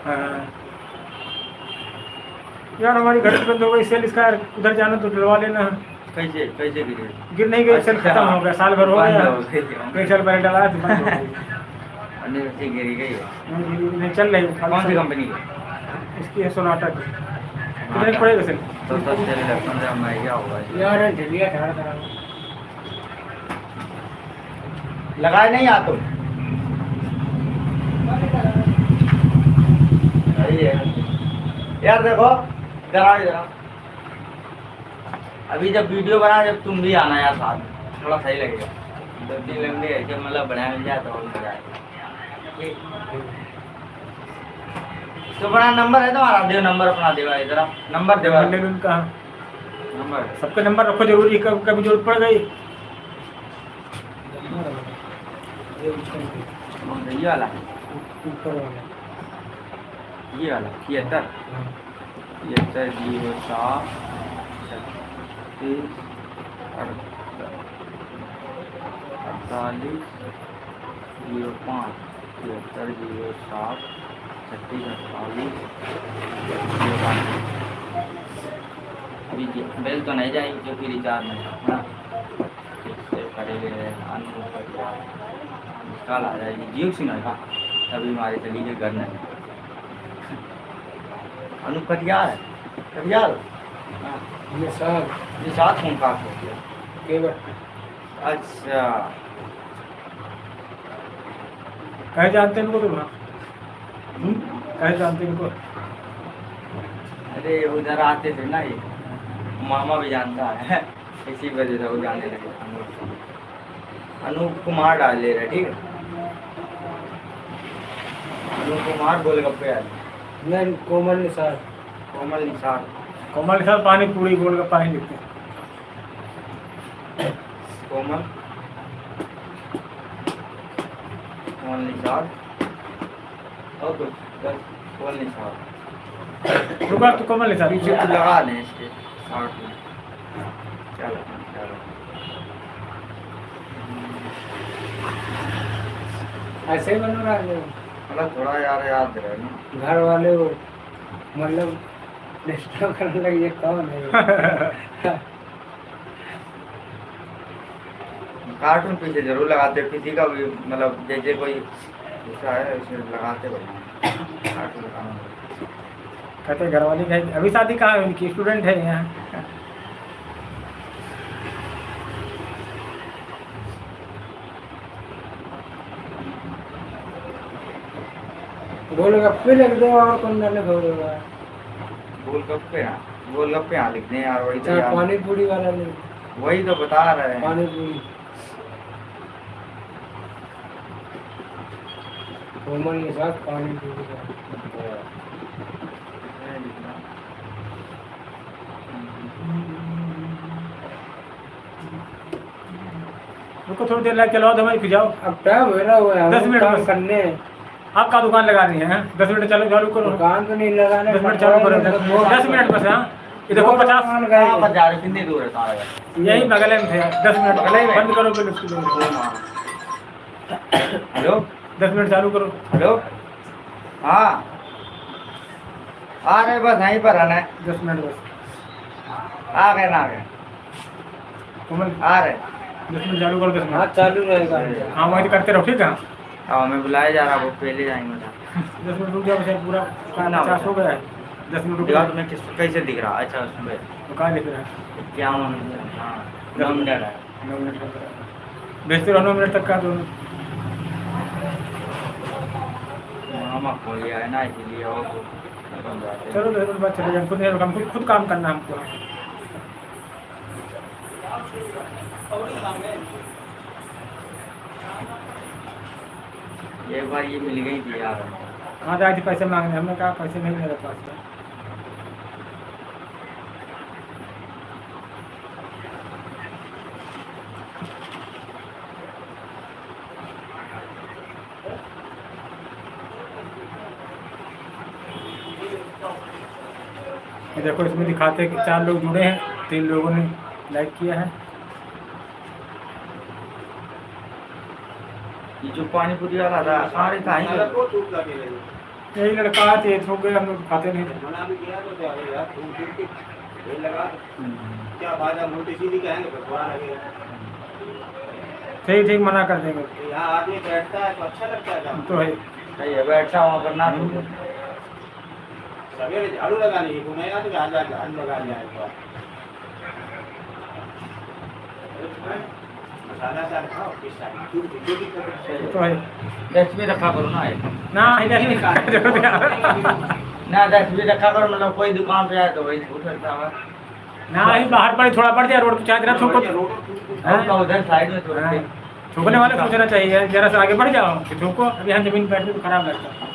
हाँ यार, हमारी घड़ी बंद हो गई, सेल इसका यार उधर जाना तो दिलवा लेना। कैसे कैसे गिरे? गिर नहीं गई, सेल खत्म हो गया, साल भर हो बंद गया। हो गई। एक साल पहले डलाया तो बंद हो गई। अन्य वैसे गिरी गई है। नहीं चल रही। कौन सी कंपनी की? इसकी है सोनाटा की। कितने की पड़ेगा सेल? तो 10 से 15 में क्या होगा? यार ढिलिया ठहर करा लगाए नहीं आ तुम? सही है यार। देखो जरा जरा, अभी जब वीडियो बना, जब तुम भी आना यार साथ में, थोड़ा सही लगेगा। 2 दिन लंबे ऐसे मतलब बढ़िया मिल जाए तो और मजा आएगा। तो बड़ा नंबर है तुम्हारा, दे नंबर अपना देवा इधर, नंबर देवा। ले लूँ उनका। नंबर सबके नंबर रखो, जरूरी कभी कभी जरूरत पड़ गई। ये वाला, ऊपर वाला ये वाला 73 07 36 48 05 73 07 36 48 05। बेल तो नहीं जाएगी क्योंकि रिचार्ज नहीं है ना, इससे करेंगे कल आ जाएगी। जियो सिम है का तभी हमारे चली गए घर नहीं। अनु कटियार है, कटियार ये सब ये 7 फोन काट होते हैं। केवल अच्छा कहे जानते हैं इनको तुम? कहे जानते हैं इनको? अरे उधर आते थे ना, ये मामा भी जानता है, इसी वजह से वो जाने लगे। अनूप कुमार डाल ले रहे, ठीक है? अनूप कुमार गोलगप्पे आए, नहीं कोमल निसार कोमल निसार, कोमल के साथ पानी पूरी गोलगप्पा नहीं लिखते। कोमल कोमल निसार और कुछ बस कोमल निसार। रुका तो कोमल के साथ पीछे तो लगा दें इसके साथ में। चलो चलो ऐसे ही बनो रहा है। मतलब थोड़ा यार याद रहे ना। घर वाले वो मतलब डिस्टर्ब करने लगे, ये कौन है? कार्टून पीछे जरूर लगाते हो, किसी का भी मतलब जैसे कोई ऐसा है उसे लगाते हो कार्टून लगाना। कहते घर वाली कहे अभी शादी कहाँ है उनकी, स्टूडेंट है यहाँ। गोलगप्पे लग दो और कौन डाले होगा? गोलगप्पे यहाँ लिखते हैं यार, वही तो चाहे यार, पानी पूरी वाला ले, वही तो बता रहे हैं। पानी पूरी कोमल के साथ पानी पूरी का। रुको थोड़ी देर लाइट चलाओ तो भाई जाओ। अब टाइम हो रहा हुआ है 10 मिनट काम बस। करने। आपका दुकान लगानी है 10 मिनट चालू चालू करो। दुकान तो नहीं लगाने 10 मिनट चालू करो 10 मिनट बस। हाँ ये देखो 50 कहाँ पर जा रहे, कितनी दूर है सारा घर? यही बगल में थे 10 मिनट बंद करो फिर उसको हेलो 10 मिनट चालू करो। हेलो, हाँ आ रहे, बस यहीं पर रहना है। 10 मिनट बस आ गए ना, आ गए, कोमल आ रहे। 10 मिनट चालू करो 10 हाँ मिनट। चालू रहेगा। हाँ वही करते रहो ठीक है। अब हमें बुलाया जा रहा है, वो पहले जाएंगे। 10 मिनट रुक जाओ बस पूरा 50 हो गया है 10 मिनट रुक दिखा जाओ। तुम्हें किस कैसे दिख रहा? अच्छा उसमें तो कहाँ लिख रहा है क्या हाँ 9 मिनट है। 9 मिनट का भेजते रहो 9 मिनट तक का दोनों। मामा खोल लिया है ना, इसीलिए और चलो 10 मिनट बाद चले जाए। खुद नहीं हम खुद काम करना है हमको। एक बार ये मिल गई थी यार। हाँ तो आज पैसे मांगने हमने कहा पैसे नहीं मेरे पास तो। ये देखो इसमें दिखाते हैं कि 4 लोग जुड़े हैं, 3 लोगों ने लाइक किया है। ये जो पानी पूरी वाला था सारे था ही। यही लड़का थे हो गए हम लोग खाते नहीं थे। मना भी किया तो क्या है यार, तुम टिक ये लगा क्या फायदा, मोटी सीधी कहेंगे तो थोड़ा लगेगा। ठीक ठीक मना कर देंगे यहाँ आदमी बैठता है तो अच्छा लगता है काम। तो है। सही है, बैठा वहाँ पर ना तो सवेरे झाड़ू लगानी है, घूमेगा तो आज झाड़ू लगा जाएगा। मसाला सार खाओ किस टाइम क्यों दिक्कत है? तो है डेस्क भी रखा करो ना ना इधर ही नहीं ना, डेस्क भी रखा करो, मतलब कोई दुकान पे जाए तो वही उठ सकता है ना ही बाहर पड़े थोड़ा पड़ जाए रोड पे चाहे थोको और उधर साइड में थोड़ा हाँ, थूकने वाले सोचना चाहिए जरा सा आगे बढ़ जाओ कि थूको। अभी यहाँ जमीन बैठने तो खराब लगता है।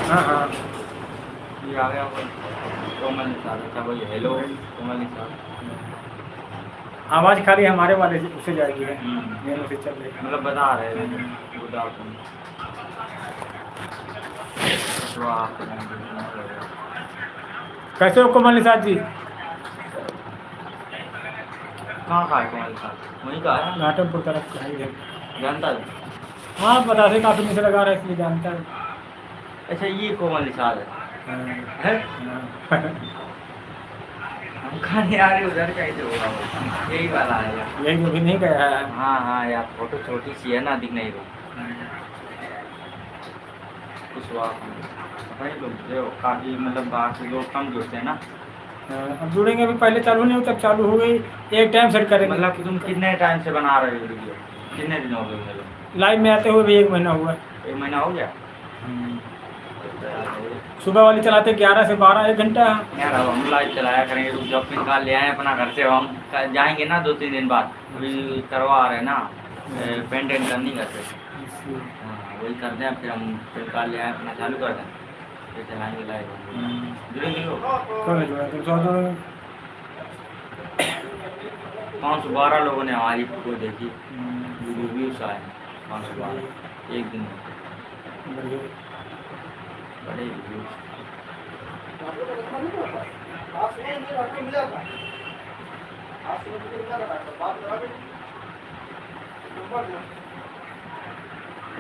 हाँ हाँ ये आ गया कोमल निसार। अच्छा भाई हेलो कोमल निसार। आवाज़ खाली हमारे वाले से उससे जाएगी है मेरे से चल रही है। मतलब बता रहे हैं गुड आफ्टरनून। कैसे हो कोमल निषाद जी? कहाँ का है कोमल निसार? वहीं का है, घाटमपुर तरफ का है ये। जानता है। हाँ बता से काफ़ी नीचे लगा रहा है इसलिए जानता है। अच्छा ये कोमल निसार है, हाँ, है? हाँ। हम खाने आ रहे उधर कैसे होगा वो? यही वाला है यार। यही अभी नहीं गया है। हाँ हाँ यार, फोटो छोटी सी है ना, दिख नहीं रही कुछ वही लोग जो काफ़ी मतलब बाहर से लोग कम जुड़ते हैं ना। अब जुड़ेंगे अभी पहले चालू नहीं हो तब चालू हो गई एक टाइम सेट करेंगे। मतलब कि तुम कितने टाइम से बना रहे हो वीडियो? कितने दिन हो गए मेरे? लाइव में आते हुए भी 1 महीना हुआ है। 1 महीना हो गया। सुबह वाली चलाते 11 से 12 1 घंटा। यार अब हम लाइव चलाया करेंगे, रुक जाओ पिन कार्ड ले आए अपना घर से। हम जाएंगे ना 2-3 दिन बाद, अभी करवा रहे हैं ना पेंट एंड करनी करते। हाँ वही करते हैं, फिर हम पिन कार्ड ले आए अपना चालू कर दें, फिर चलाएंगे लाइव। जुड़ेंगे लोग। कौन है जुड़ा? तुम 100 जोड़ोगे? 512 लोगों ने हमारी वीडियो देखी, व्यूज आए 512 एक दिन में, बढ़िया। बड़े व्यूज।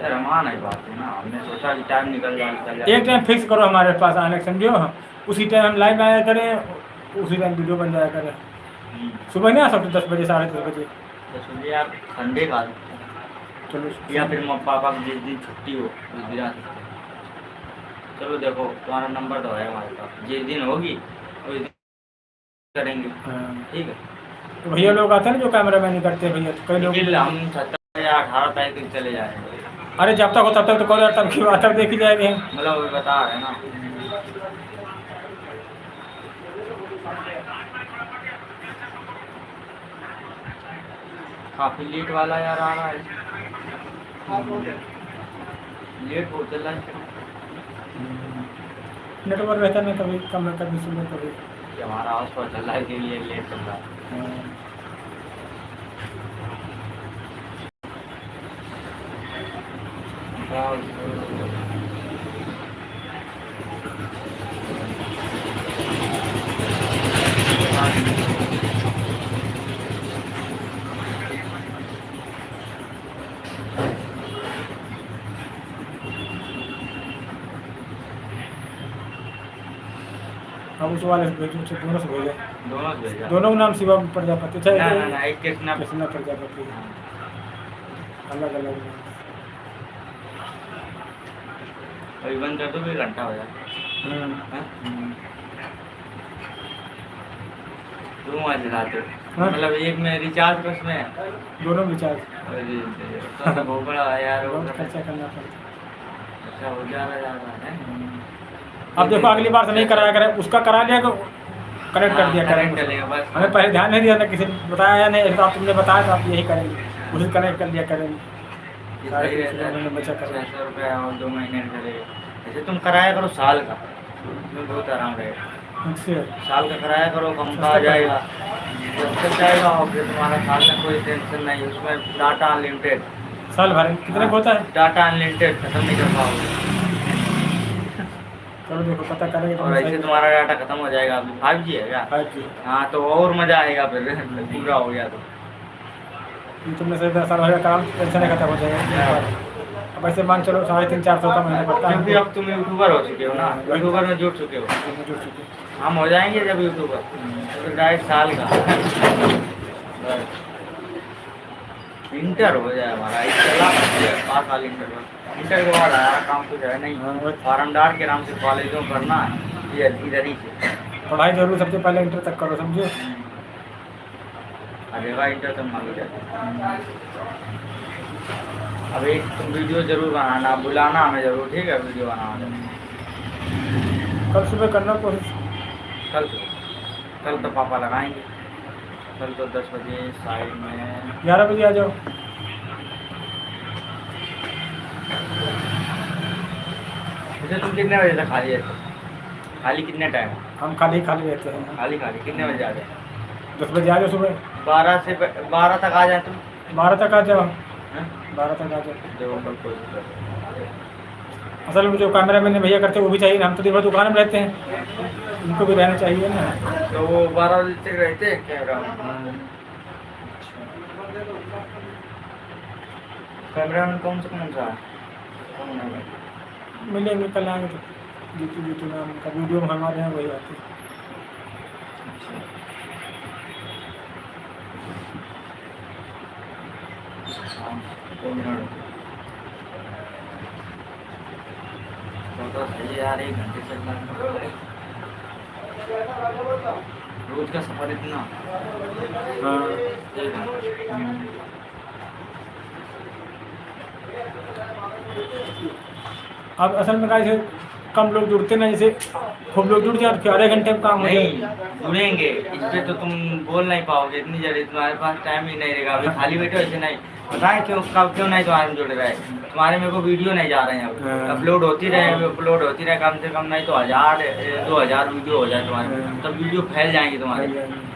यार रमान है बात है ना, हमने सोचा कि टाइम निकल जाए। एक टाइम फिक्स करो हमारे पास आने समझो, उसी टाइम हम लाइव आया करें, उसी टाइम वीडियो बन जाया करें। सुबह नहीं आ सकते 10 बजे 10:30 बजे? तो सुनिए यार संडे का, चलो या फिर पापा की जिस दिन छुट्टी हो उस दिन आ सकते हैं। चलो देखो तुम्हारा नंबर तो है हमारे पास, जिस दिन होगी उस दिन करेंगे, हाँ। ठीक है। तो भैया लोग आते हैं ना जो कैमरा मैन करते हैं भैया, तो कई लोग लेकिन हम 17 या 18 तारीख तक चले जाएंगे, अरे जब तक हो तब तक तो कॉल तब की बात तब देखी जाएगी। मतलब वो बता रहे हैं ना। काफी लेट वाला यार आ रहा है, लेट बहुत चल रहा है। नेटवर्क रहता नहीं, कभी कम कभी सुबह कभी। कि हमारा आवाज पर चल रहा है कि ये लेट चल रहा है। अब उस वाले से भेजो, उसे दोनों से भेजो। दोनों से भेजा। दोनों का नाम शिवम प्रजापति ना है, ना ना, एक कृष्णा कृष्णा प्रजापति है, अलग अलग नाम। अभी बंद कर दो, फिर घंटा हो जाए। हाँ? दो मोबाइल चलाते हो? हाँ? मतलब एक में रिचार्ज पर उसमें दोनों रिचार्ज तो बहुत बड़ा है यार, वो बहुत खर्चा करना पड़ता अच्छा हो जा रहा है। है। अब देखो अगली बार से नहीं कराया करें, उसका करा लिया तो कनेक्ट कर दिया करेंट करेंगे। चलेगा बस। हमें पहले ध्यान नहीं दिया ना, किसी ने बताया या नहीं, तो आप तुमने बताया तो आप यही करेंगे, उसे कनेक्ट कर लिया करेंगे। साढ़े 300 उन्होंने बचा कर 600 रुपये और 2 महीने का चलेगा। ऐसे तुम कराया करो साल का, तो बहुत आराम रहेगा। उससे साल का कराया करो, कम का आ जाएगा, जब तक जाएगा और फिर तुम्हारा साल का कोई टेंशन नहीं। उसमें डाटा अनलिमिटेड, साल भर में कितने का होता है? डाटा अनलिमिटेड, खत्म नहीं कर पाओगे। चलो देखो पता करेंगे तो और ऐसे तुम्हारा डाटा खत्म हो जाएगा। अभी 5G है क्या? 5G। हाँ तो और मजा आएगा फिर पूरा हो गया तो। तुमने सही साल भर का काम, टेंशन नहीं खत्म हो जाएगा। अब ऐसे मान चलो 350-400 का महीना पड़ता क्योंकि है। अब तुम यूट्यूबर हो चुके हो ना, यूट्यूबर में जुड़ चुके हो। जुड़ चुके हैं। हम हो जाएंगे जब यूट्यूबर, तो डायरेक्ट साल का बस। इंटर हो जाए हमारा, इस चला 5 साल इंटर के बाद हमारा काम कुछ है नहीं। हाँ, फार्म डाल के आराम से कॉलेजों करना है, ये इधर ही से। पढ़ाई जरूर सबसे पहले इंटर तक करो, समझे? अरेगा इंटर तक मांगी जाती। अब एक तुम वीडियो जरूर बनाना, बुलाना हमें जरूर, ठीक है? वीडियो बनाना कल सुबह करना कोशिश। कल तो पापा लगाएंगे। कल तो 10 बजे साइड में 11 बजे आ जाओ। वैसे तुम कितने बजे तक खाली रहते? खाली कितने टाइम? हम खाली रहते हैं। खाली कितने बजे आ जाए? 10 बजे आ जाओ सुबह। 12 तक आ जाए तुम। 12 तक आ जाओ। हैं? 12 तक आ जाओ। जो कल कोई असल में जो कैमरा मैन भैया करते हैं वो भी चाहिए ना, हम तो दिन भर दुकान में रहते हैं, उनको भी रहना चाहिए ना। तो वो 12 बजे तक रहते हैं कैमरा। कैमरा में कौन सा है? कौन है? मिलेंगे कल आएंगे तो जीतू नाम का वीडियो में हमारे यहाँ वही आती है। तो सही है यार, 1 घंटे चलना रोज का सफर इतना। हाँ। अब असल में क्या जैसे कम लोग जुड़ते ना, जैसे खूब लोग जुड़ जाए तो आधे घंटे में काम हो नहीं जाए। जुड़ेंगे, इस पे तो तुम बोल नहीं पाओगे, इतनी जल्दी तुम्हारे पास टाइम ही नहीं रहेगा। अभी खाली बैठे हो ऐसे नहीं, पता है क्यों नहीं तुम्हारे में जुड़ रहा है? तुम्हारे में को वीडियो नहीं जा रहे हैं अब। अपलोड होती रहे कम से कम नहीं तो 1000-2000 वीडियो हो जाए तुम्हारे में, तब वीडियो फैल जाएंगे तुम्हारे।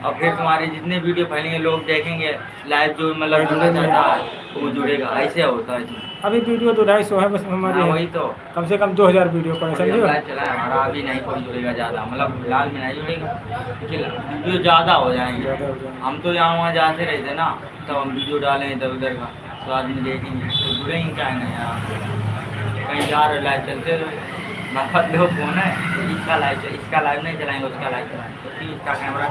और फिर तुम्हारे जितने वीडियो फैलेंगे लोग देखेंगे, लाइव जो मतलब जुड़ना चाहता है वो जुड़ेगा। ऐसे होता है। अभी वीडियो तो 250 है बस हमारी। हाँ, वही तो कम से कम 2000 वीडियो पड़े, समझो। चला है हमारा, अभी नहीं कोई जुड़ेगा ज़्यादा, मतलब फिलहाल में नहीं जुड़ेगा क्योंकि वीडियो ज़्यादा हो जाएंगे। ज़्यादा हो जाएंगे। हम तो यहाँ वहाँ जाते रहते ना, तब हम वीडियो डालें इधर उधर का, तो आदमी देखेंगे तो जुड़ेंगे क्या नहीं यार। कहीं जा रहे लाइव चलते रहे, नफत लो फोन है, इसका लाइव नहीं चलाएंगे, उसका लाइव चलाएंगे, तो इसका कैमरा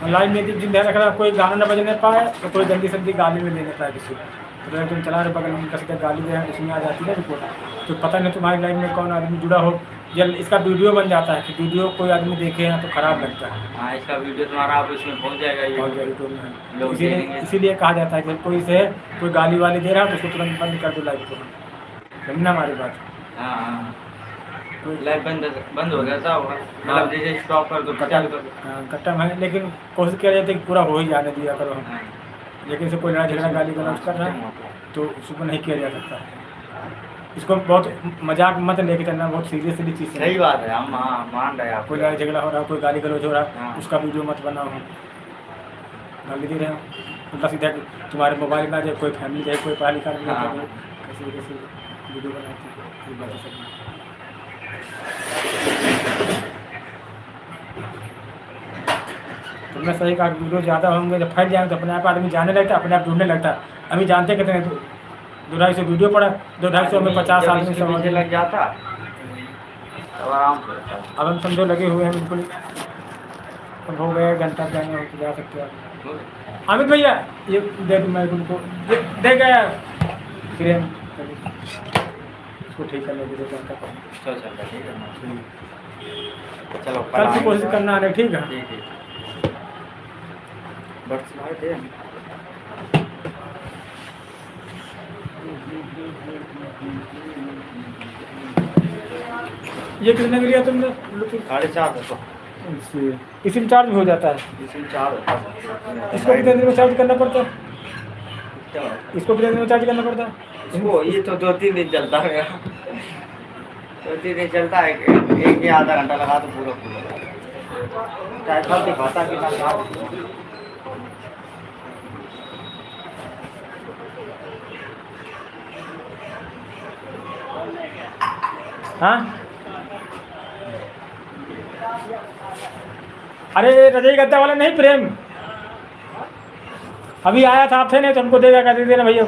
लाइव में जिन ध्यान रखना, कोई गाना न बजने पाए तो कोई जल्दी से जल्दी गाली में देने पाए किसी को। तो तुम चला रहे बगल में कसके गाली दे, उसमें आ जाती है रिपोर्ट, तो पता नहीं तुम्हारी लाइव में कौन आदमी जुड़ा हो, जब इसका वीडियो बन जाता है कि वीडियो कोई आदमी देखे हैं तो खराब लगता है। हाँ, इसका वीडियो तुम्हारा आप इसमें पहुँच जाएगा ये। बहुत यूट्यूब में लोग देखेंगे। इसीलिए कहा जाता है कि कोई से कोई गाली वाली दे रहा है तो उसको तुरंत बंद कर दो लाइव को। समझना हमारी बात। हाँ, लाइव बंद हो जाता होगा, मतलब जैसे स्टॉप कर दो, खत्म है, लेकिन कोशिश किया जाता है कि पूरा हो ही जाने दिया करो हम। लेकिन इसे कोई लड़ाई झगड़ा गाली गलौज कर रहा है तो उसको नहीं किया जा सकता। इसको बहुत मजाक मत लेके चलना, बहुत सीरियसली चीज़ है। सही बात है, हम मान रहे हैं कोई आपको। लड़ाई झगड़ा हो रहा है, कोई गाली गलौज हो रहा है, हाँ। उसका वीडियो मत बनाओ। गाली दे रहे हो उल्टा सीधा तुम्हारे मोबाइल में आ जाए, कोई फैमिली जाए, कोई पढ़ा लिखा नहीं हाँ। है, कैसे कैसे वीडियो बनाते हैं, ये बात है सब। तुमने सही कहा, वीडियो ज़्यादा होंगे जब फैल जाएंगे तो अपने आप आदमी जाने लगता है, अपने आप ढूंढने लगता है। अभी जानते कितने 200-250 वीडियो पड़ा, 200-250 में 50 जब आदमी इसके समझ पीछे लग जाता तो आराम से रहता। अब हम समझो लगे हुए हैं बिल्कुल। अब हो गए घंटा जाएंगे तो जा सकते हैं। अमित भैया ये दे दूँ मैं तुमको, ये दे गया फ्रेम, इसको ठीक कर लेंगे 2 घंटा पर। चलो चलो ठीक है ना। चलो कल की कोशिश करना आने, ठीक है। ठीक है। बट्स लाए थे। ये कितने का लिया तुमने? 450 इसी में चार्ज भी हो जाता है? इसमें 4 होता है। इसको कितने दिन में चार्ज करना पड़ता है? क्या? इसको कितने दिन में चार्ज करना पड़ता है? इसको ये तो 2-3 दिन चलता है, 2-3 दिन चलता है। एक या आधा घंटा लगा तो पूरा टाइफल दिखाता कि ना चार्ज। हाँ अरे रजई गद्दा वाला नहीं, प्रेम अभी आया था, आप थे नहीं तो हमको देगा, कर देना भैया।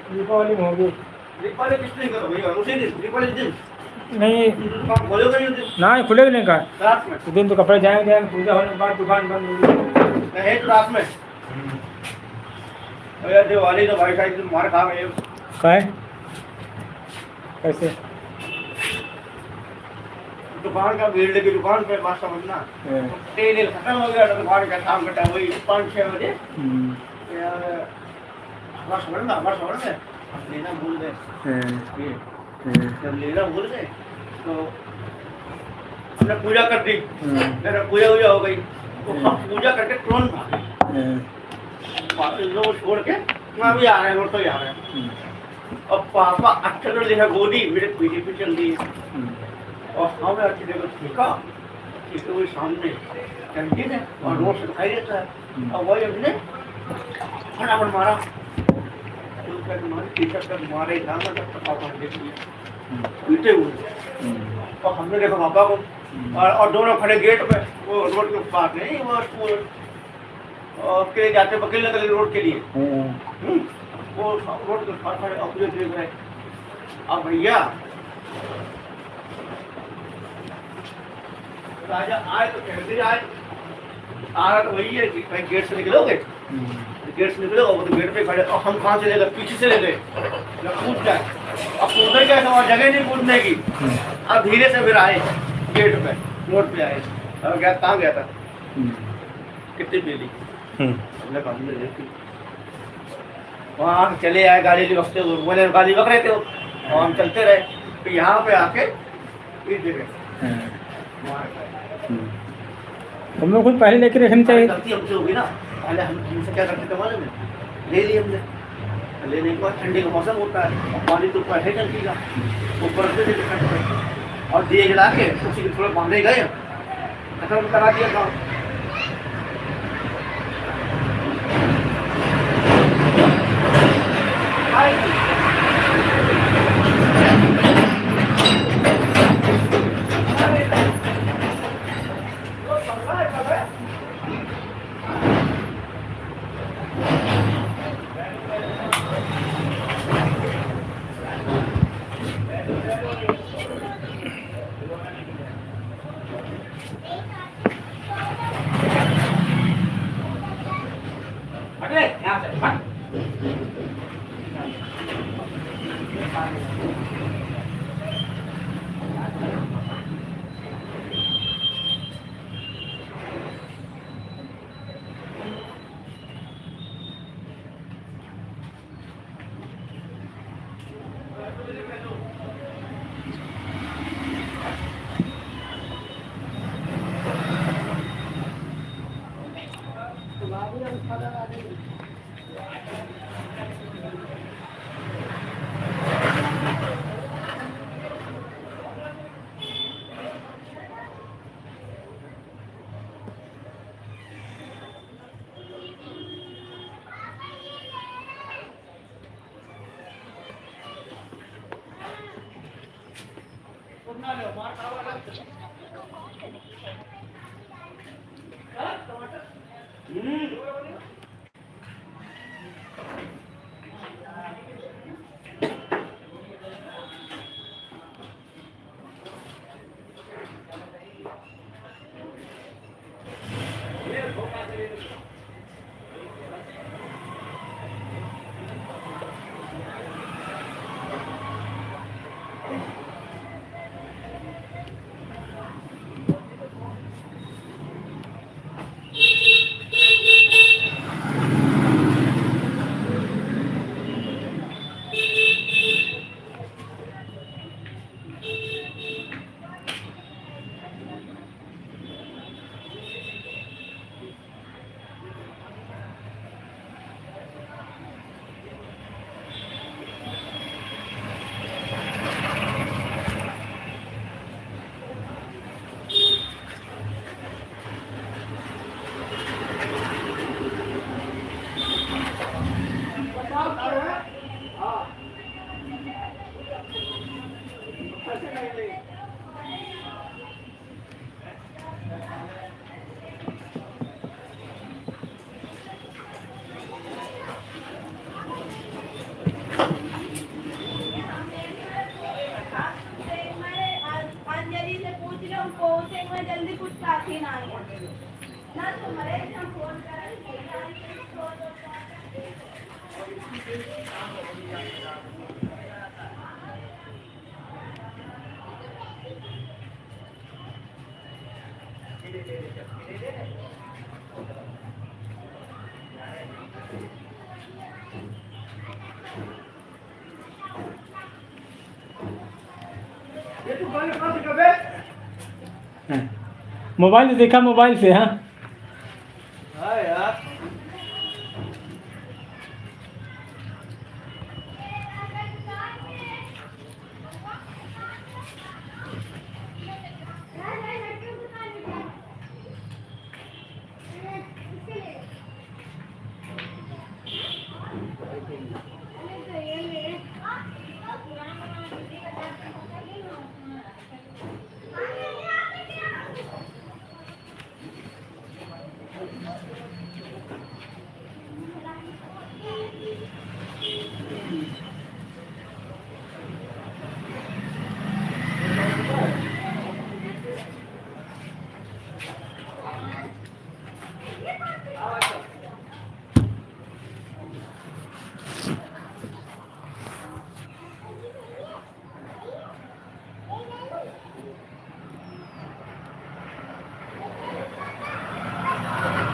दीपावली में होगी। दीपावली किस दिन करो भैया? उसी दिन दीपावली दिन नहीं दुकान खोलोगे नहीं उस दिन? ना खुलेगा नहीं का रात में उस दिन तो कपड़े जाएंगे पूजा होने के बाद दुकान बंद होगी। नहीं तो रात में अरे दिवाली तो भाई साहब मार खा गए। का है कैसे दुकान का भीड़ लगी दुकान पे बात समझना हाँ। तेल खत्म हो गया तो दुकान का शाम का टाइम वही 5-6 बजे हम्म, यार बस समझ में लेना भूल गए हाँ, जब लेना भूल गए तो हमने पूजा कर दी हाँ, मेरा पूजा हो गई तो हम पूजा करके तुरंत भागे हाँ, वापस लोग छोड़ के मैं भी आ रहे हैं और तो ही आ रहे हैं और पापा अक्सर लिखा गोदी मेरे पीछे पे चल रही है और हमें अच्छी जगह ठीका ठीक है वही सामने कैंटीन है और रोड से दिखाई देता है और वही हमने फटाफट मारा टी-शर्ट का मारे था मतलब पापा ने देख लिया पीटे हुए और हमने देखा पापा को और दोनों खड़े गेट पे वो रोड के पास नहीं वो स्कूल के लिए जाते वकील नगर रोड के लिए वो रोड के पास खड़े अपने देख रहे अब भैया राजा आए तो कहते आए आ रहा तो वही है कि कहीं गेट से निकलोगे गेट से निकलोगे वो तो गेट पे खड़े और हम कहाँ से ले गए पीछे से ले गए कूद जाए अब कूदने क्या वहाँ जगह नहीं कूदने की अब धीरे से फिर आए गेट पे रोड पे आए अब क्या कहाँ गया था कितनी मिली हमने कहा हमने देखी वहाँ चले आए गाड़ी वक्त बोले गाड़ी वक रहे थे और हम चलते रहे तो यहाँ पे आके इस जगह तुम लोग खुद पहले लेके रखनी चाहिए। गलती हमसे होगी ना पहले हम तुमसे क्या करते थे मालूम है ले लिए हमने लेने के बाद ठंडी का मौसम होता है और पानी तो ऊपर है टंकी का ऊपर से और दिए जला के उसी के थोड़े बांधे गए खत्म करा दिया काम ये तू गाने कहाँ से कर बे? मोबाइल से देखा, मोबाइल से। हाँ